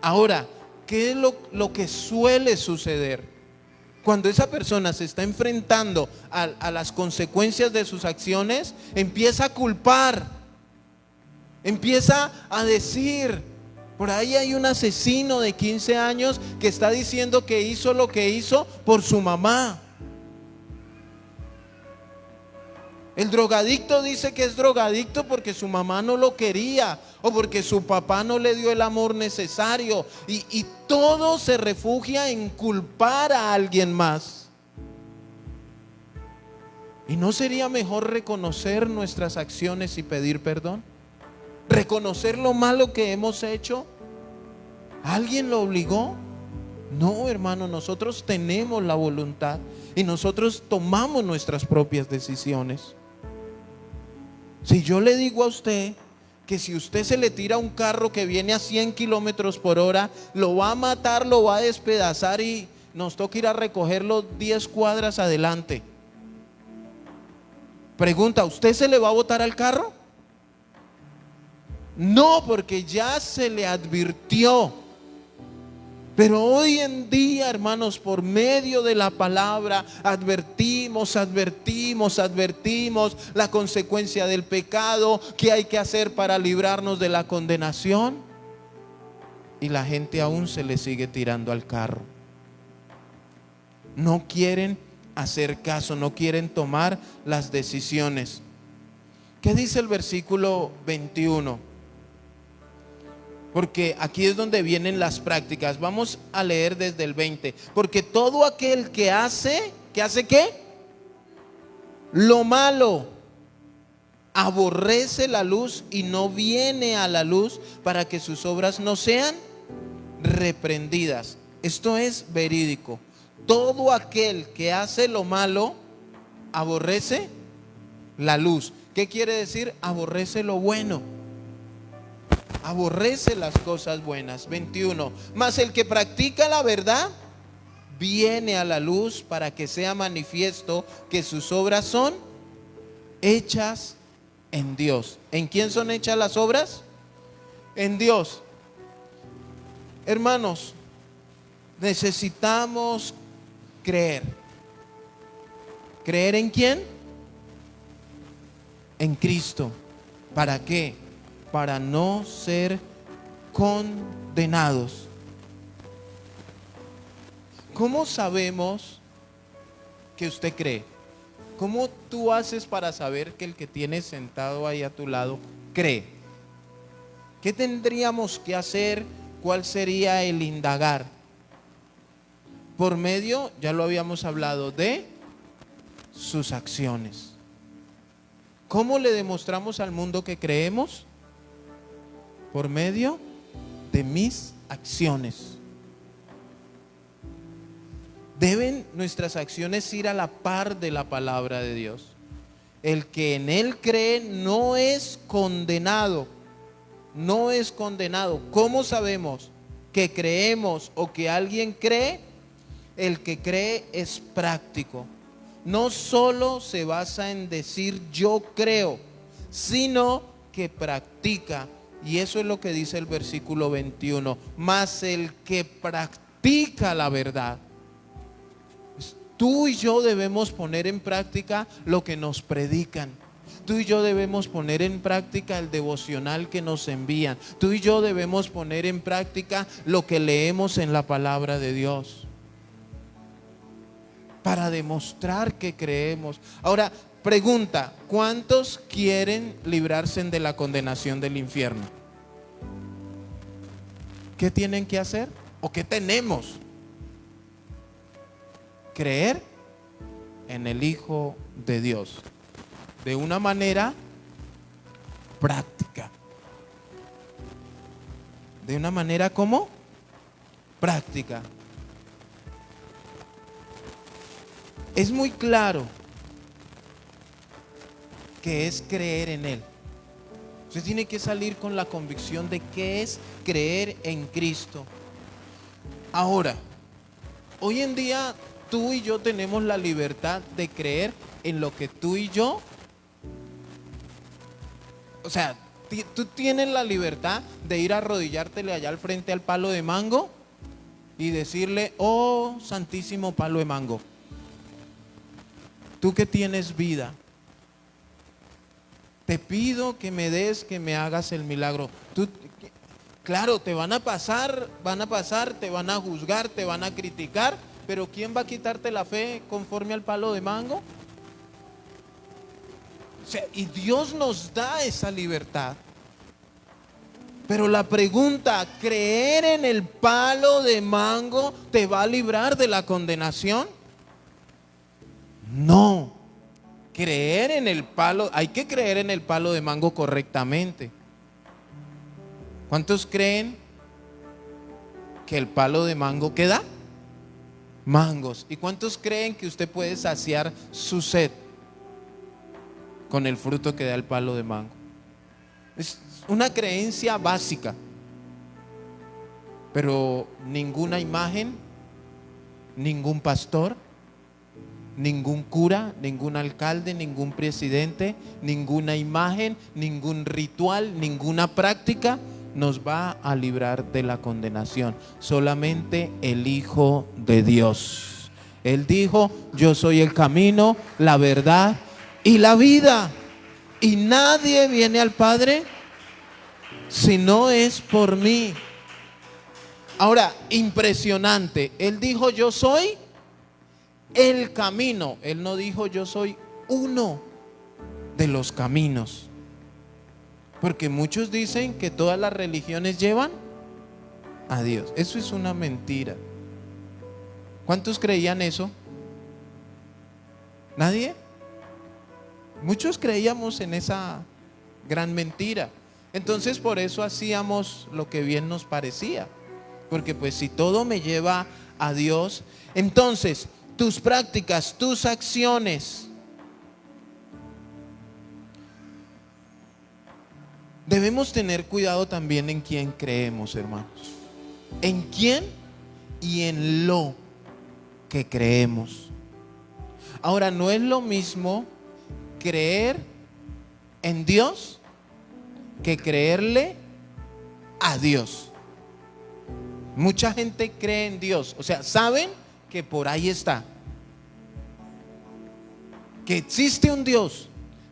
Speaker 2: Ahora, ¿qué es lo que suele suceder? Cuando esa persona se está enfrentando a las consecuencias de sus acciones, empieza a culpar, empieza a decir, por ahí hay un asesino de 15 años que está diciendo que hizo lo que hizo por su mamá. El drogadicto dice que es drogadicto porque su mamá no lo quería o porque su papá no le dio el amor necesario. Y todo se refugia en culpar a alguien más. ¿Y no sería mejor reconocer nuestras acciones y pedir perdón? ¿Reconocer lo malo que hemos hecho? ¿Alguien lo obligó? No, hermano, nosotros tenemos la voluntad y nosotros tomamos nuestras propias decisiones. Si yo le digo a usted que si usted se le tira un carro que viene a 100 kilómetros por hora, lo va a matar, lo va a despedazar y nos toca ir a recogerlo 10 cuadras adelante. Pregunta, ¿usted se le va a botar al carro? No, porque ya se le advirtió. Pero hoy en día, hermanos, por medio de la palabra, advertimos la consecuencia del pecado, qué hay que hacer para librarnos de la condenación. Y la gente aún se le sigue tirando al carro. No quieren hacer caso, no quieren tomar las decisiones. ¿Qué dice el versículo 21? Porque aquí es donde vienen las prácticas. Vamos a leer desde el 20. Porque todo aquel que hace ¿qué? Lo malo, aborrece la luz y no viene a la luz para que sus obras no sean reprendidas. Esto es verídico. Todo aquel que hace lo malo, aborrece la luz. ¿Qué quiere decir? Aborrece lo bueno. Aborrece las cosas buenas. 21. Mas el que practica la verdad viene a la luz para que sea manifiesto que sus obras son hechas en Dios. ¿En quién son hechas las obras? En Dios. Hermanos, necesitamos creer. ¿Creer en quién? En Cristo. ¿Para qué? Para no ser condenados. ¿Cómo sabemos que usted cree? ¿Cómo tú haces para saber que el que tienes sentado ahí a tu lado cree? ¿Qué tendríamos que hacer? ¿Cuál sería el indagar? Por medio, ya lo habíamos hablado, de sus acciones. ¿Cómo le demostramos al mundo que creemos? Por medio de mis acciones. Deben nuestras acciones ir a la par de la palabra de Dios. El que en Él cree no es condenado. No es condenado. ¿Cómo sabemos que creemos o que alguien cree? El que cree es práctico. No solo se basa en decir yo creo, sino que practica. Y eso es lo que dice el versículo 21. Mas el que practica la verdad. Tú y yo debemos poner en práctica lo que nos predican. Tú y yo debemos poner en práctica el devocional que nos envían. Tú y yo debemos poner en práctica lo que leemos en la palabra de Dios. Para demostrar que creemos. Ahora, pregunta, ¿cuántos quieren librarse de la condenación del infierno? ¿Qué tienen que hacer? ¿O qué tenemos? Creer en el Hijo de Dios. De una manera práctica. De una manera ¿cómo? Práctica. Es muy claro que es creer en Él. Usted tiene que salir con la convicción de que es creer en Cristo. Ahora, hoy en día tú y yo tenemos la libertad de creer en lo que tú y yo, o sea, tú tienes la libertad de ir a arrodillártele allá al frente al palo de mango y decirle: oh santísimo palo de mango, tú que tienes vida, te pido que me des, que me hagas el milagro. Claro, te van a pasar, te van a juzgar, te van a criticar, pero ¿quién va a quitarte la fe conforme al palo de mango? O sea, y Dios nos da esa libertad. Pero la pregunta, ¿creer en el palo de mango te va a librar de la condenación? No. Creer en el palo, hay que creer en el palo de mango correctamente. ¿Cuántos creen que el palo de mango ¿qué da? Mangos. ¿Y cuántos creen que usted puede saciar su sed con el fruto que da el palo de mango? Es una creencia básica, pero ninguna imagen, ningún pastor, ningún cura, ningún alcalde, ningún presidente, ninguna imagen, ningún ritual, ninguna práctica nos va a librar de la condenación. Solamente el Hijo de Dios. Él dijo: yo soy el camino, la verdad y la vida, y nadie viene al Padre si no es por mí. Ahora, impresionante, Él dijo: yo soy el camino. Él no dijo: yo soy uno de los caminos. Porque muchos dicen que todas las religiones llevan a Dios. Eso es una mentira. ¿Cuántos creían eso? ¿Nadie? Muchos creíamos en esa gran mentira. Entonces por eso hacíamos lo que bien nos parecía. Porque pues si todo me lleva a Dios, entonces tus prácticas, tus acciones, debemos tener cuidado también en quién creemos, hermanos. En quién y en lo que creemos. Ahora, no es lo mismo creer en Dios que creerle a Dios. Mucha gente cree en Dios, o sea, saben que por ahí está, que existe un Dios,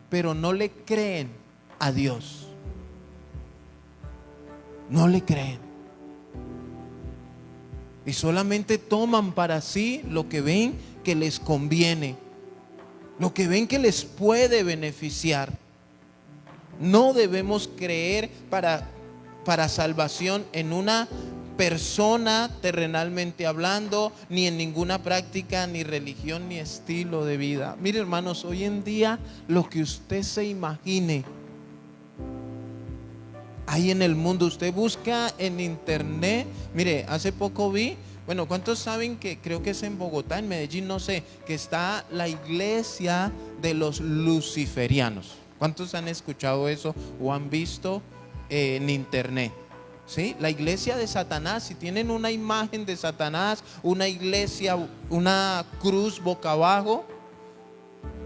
Speaker 2: pero no le creen a Dios. No le creen. Y solamente toman para sí lo que ven que les conviene, lo que ven que les puede beneficiar. No debemos creer para salvación en una persona terrenalmente hablando, ni en ninguna práctica, ni religión, ni estilo de vida. Mire, hermanos, hoy en día lo que usted se imagine hay en el mundo. Usted busca en internet. Mire, hace poco vi, bueno, ¿cuántos saben que creo que es en Bogotá, en Medellín, no sé, que está la iglesia de los luciferianos? ¿Cuántos han escuchado eso o han visto en internet? ¿Sí? La iglesia de Satanás. Si tienen una imagen de Satanás, una iglesia, una cruz boca abajo,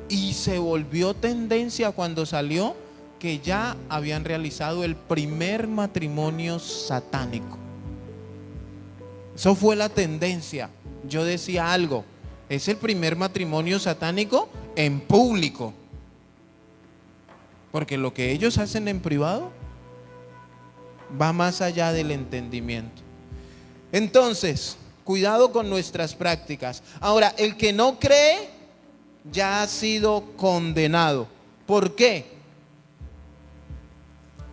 Speaker 2: y se volvió tendencia cuando salió que ya habían realizado el primer matrimonio satánico. Eso fue la tendencia. Yo decía algo: es el primer matrimonio satánico en público, porque lo que ellos hacen en privado va más allá del entendimiento. Entonces, cuidado con nuestras prácticas. Ahora, el que no cree ya ha sido condenado. ¿Por qué?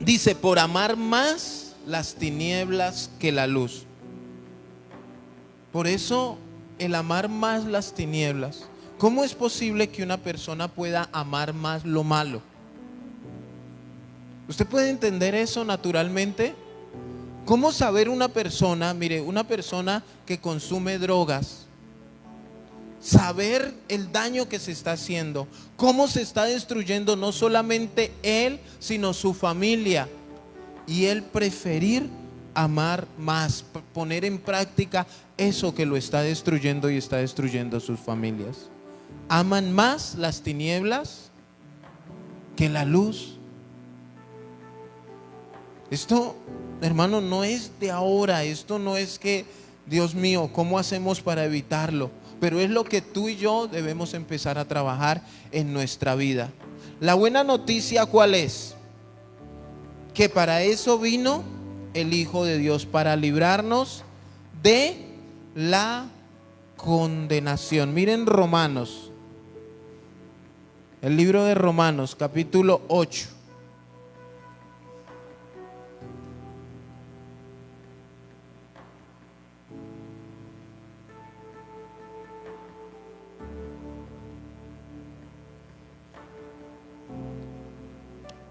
Speaker 2: Dice: por amar más las tinieblas que la luz. Por eso, el amar más las tinieblas. ¿Cómo es posible que una persona pueda amar más lo malo? ¿Usted puede entender eso naturalmente? ¿Cómo saber una persona, mire, una persona que consume drogas, saber el daño que se está haciendo, cómo se está destruyendo no solamente él, sino su familia, y él preferir amar más, poner en práctica eso que lo está destruyendo y está destruyendo sus familias. Aman más las tinieblas que la luz. Esto, hermano, no es de ahora. Esto no es que, Dios mío, ¿cómo hacemos para evitarlo? Pero es lo que tú y yo debemos empezar a trabajar en nuestra vida. La buena noticia, ¿cuál es? Que para eso vino el Hijo de Dios, para librarnos de la condenación. Miren Romanos, el libro de Romanos, capítulo 8.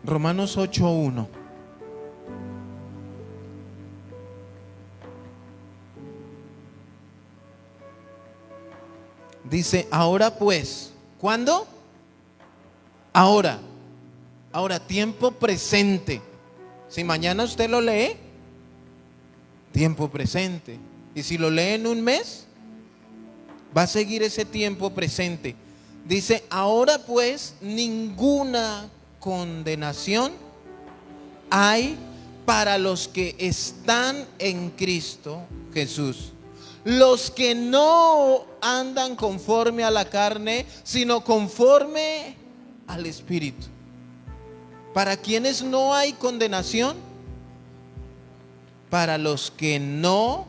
Speaker 2: Romanos 8:1. Dice, ahora pues, ¿cuándo? Ahora, tiempo presente. Si mañana usted lo lee, tiempo presente. Y si lo lee en un mes, va a seguir ese tiempo presente. Dice, ahora pues, ninguna condenación hay para los que están en Cristo Jesús. Los que no andan conforme a la carne, sino conforme al Espíritu. ¿Para quienes no hay condenación? Para los que no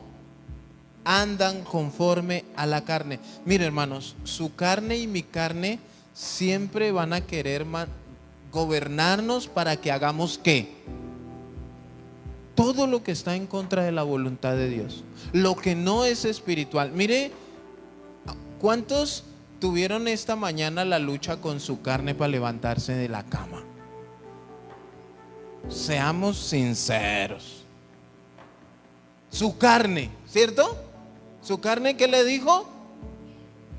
Speaker 2: andan conforme a la carne. Mire, hermanos, su carne y mi carne siempre van a querer gobernarnos para que hagamos ¿qué? Todo lo que está en contra de la voluntad de Dios, lo que no es espiritual. Mire, ¿cuántos tuvieron esta mañana la lucha con su carne para levantarse de la cama? Seamos sinceros. Su carne, ¿cierto? Su carne, ¿qué le dijo?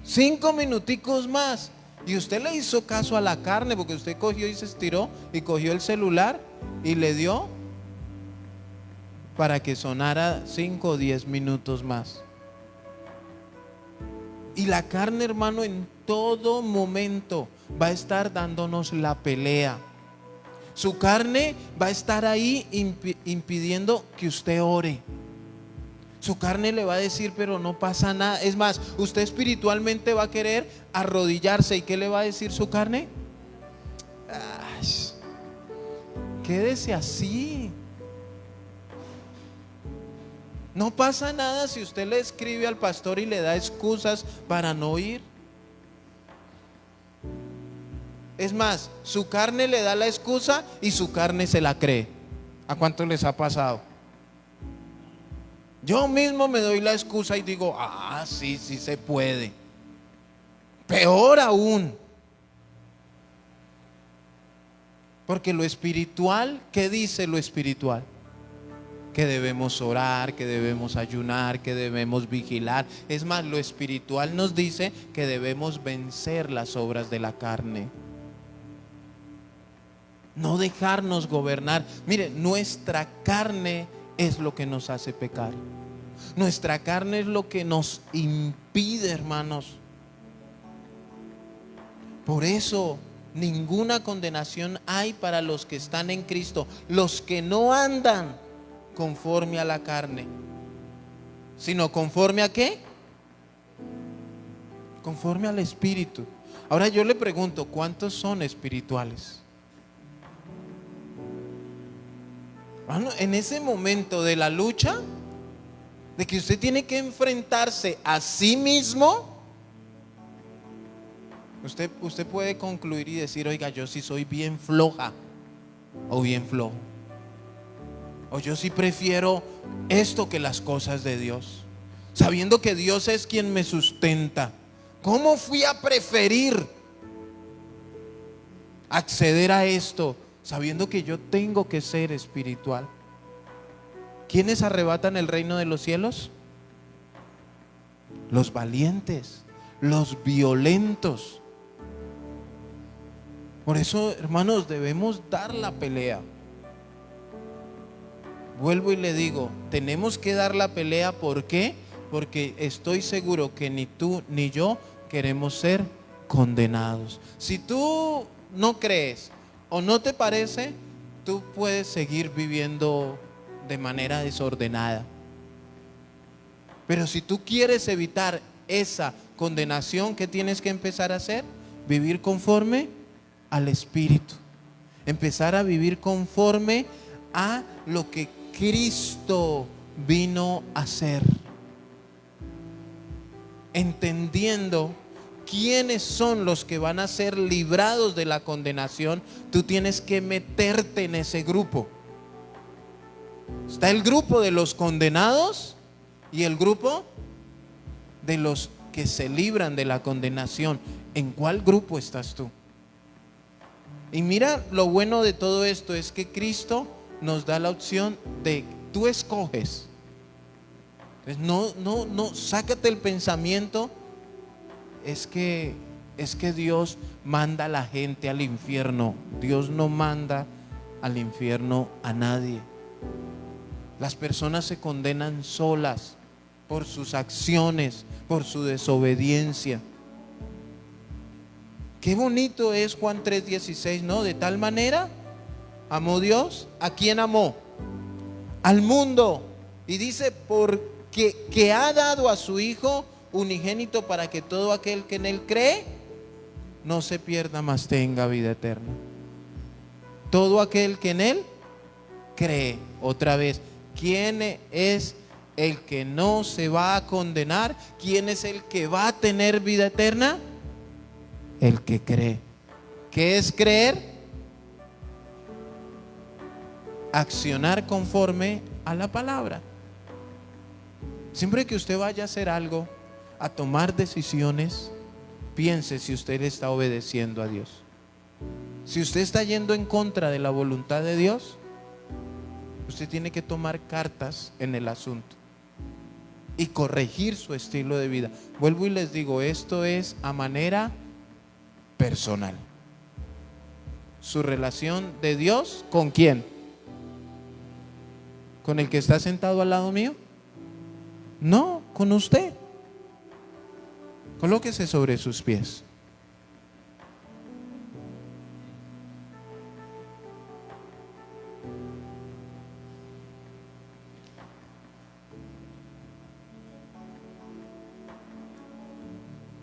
Speaker 2: 5 minuticos más. Y usted le hizo caso a la carne, porque usted cogió y se estiró y cogió el celular y le dio para que sonara 5 o 10 minutos más. Y la carne, hermano, en todo momento va a estar dándonos la pelea. Su carne va a estar ahí impidiendo que usted ore. Su carne le va a decir, pero no pasa nada. Es más, usted espiritualmente va a querer arrodillarse. ¿Y qué le va a decir su carne? Ay, quédese así. No pasa nada si usted le escribe al pastor y le da excusas para no ir. Es más, su carne le da la excusa y su carne se la cree. ¿A cuánto les ha pasado? Yo mismo me doy la excusa y digo, sí se puede. Peor aún. Porque lo espiritual, ¿qué dice lo espiritual? Que debemos orar, que debemos ayunar, que debemos vigilar. Es más, lo espiritual nos dice que debemos vencer las obras de la carne. No dejarnos gobernar. Mire, nuestra carne es lo que nos hace pecar. Nuestra carne es lo que nos impide, hermanos. Por eso ninguna condenación hay para los que están en Cristo, los que no andan conforme a la carne, sino conforme a ¿qué? Conforme al Espíritu. Ahora yo le pregunto, ¿cuántos son espirituales? Bueno, en ese momento de la lucha, de que usted tiene que enfrentarse a sí mismo, usted puede concluir y decir, oiga, yo sí soy bien floja o bien flojo, o yo sí prefiero esto que las cosas de Dios, sabiendo que Dios es quien me sustenta. ¿Cómo fui a preferir acceder a esto sabiendo que yo tengo que ser espiritual? ¿Quiénes arrebatan el reino de los cielos? Los valientes, los violentos. Por eso, hermanos, debemos dar la pelea. vuelvo y le digo, tenemos que dar la pelea. ¿Por qué? Porque estoy seguro que ni tú ni yo queremos ser condenados. Si tú no crees o no te parece, tú puedes seguir viviendo de manera desordenada. Pero si tú quieres evitar esa condenación, ¿qué tienes que empezar a hacer? Vivir conforme al Espíritu. Empezar a vivir conforme a lo que Cristo vino a hacer. Entendiendo quiénes son los que van a ser librados de la condenación, tú tienes que meterte en ese grupo. Está el grupo de los condenados y el grupo de los que se libran de la condenación. ¿En cuál grupo estás tú? Y mira, lo bueno de todo esto es que Cristo nos da la opción de tú escoges. Entonces no, sácate el pensamiento, es que Dios manda a la gente al infierno. Dios no manda al infierno a nadie. Las personas se condenan solas por sus acciones, por su desobediencia. Qué bonito es Juan 3:16, ¿no? De tal manera amó Dios. ¿A quién amó? Al mundo. Y dice, porque que ha dado a su Hijo unigénito para que todo aquel que en Él cree no se pierda, mas tenga vida eterna. Todo aquel que en Él cree. Otra vez, ¿quién es el que no se va a condenar? ¿Quién es el que va a tener vida eterna? El que cree. ¿Qué es creer? Accionar conforme a la palabra. Siempre que usted vaya a hacer algo, a tomar decisiones, piense si usted está obedeciendo a Dios. Si usted está yendo en contra de la voluntad de Dios, usted tiene que tomar cartas en el asunto y corregir su estilo de vida. Vuelvo y les digo, esto es a manera personal. Su relación de Dios, ¿con quién? ¿Con el que está sentado al lado mío? No, con usted. Colóquese sobre sus pies.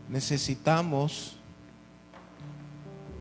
Speaker 2: Necesitamos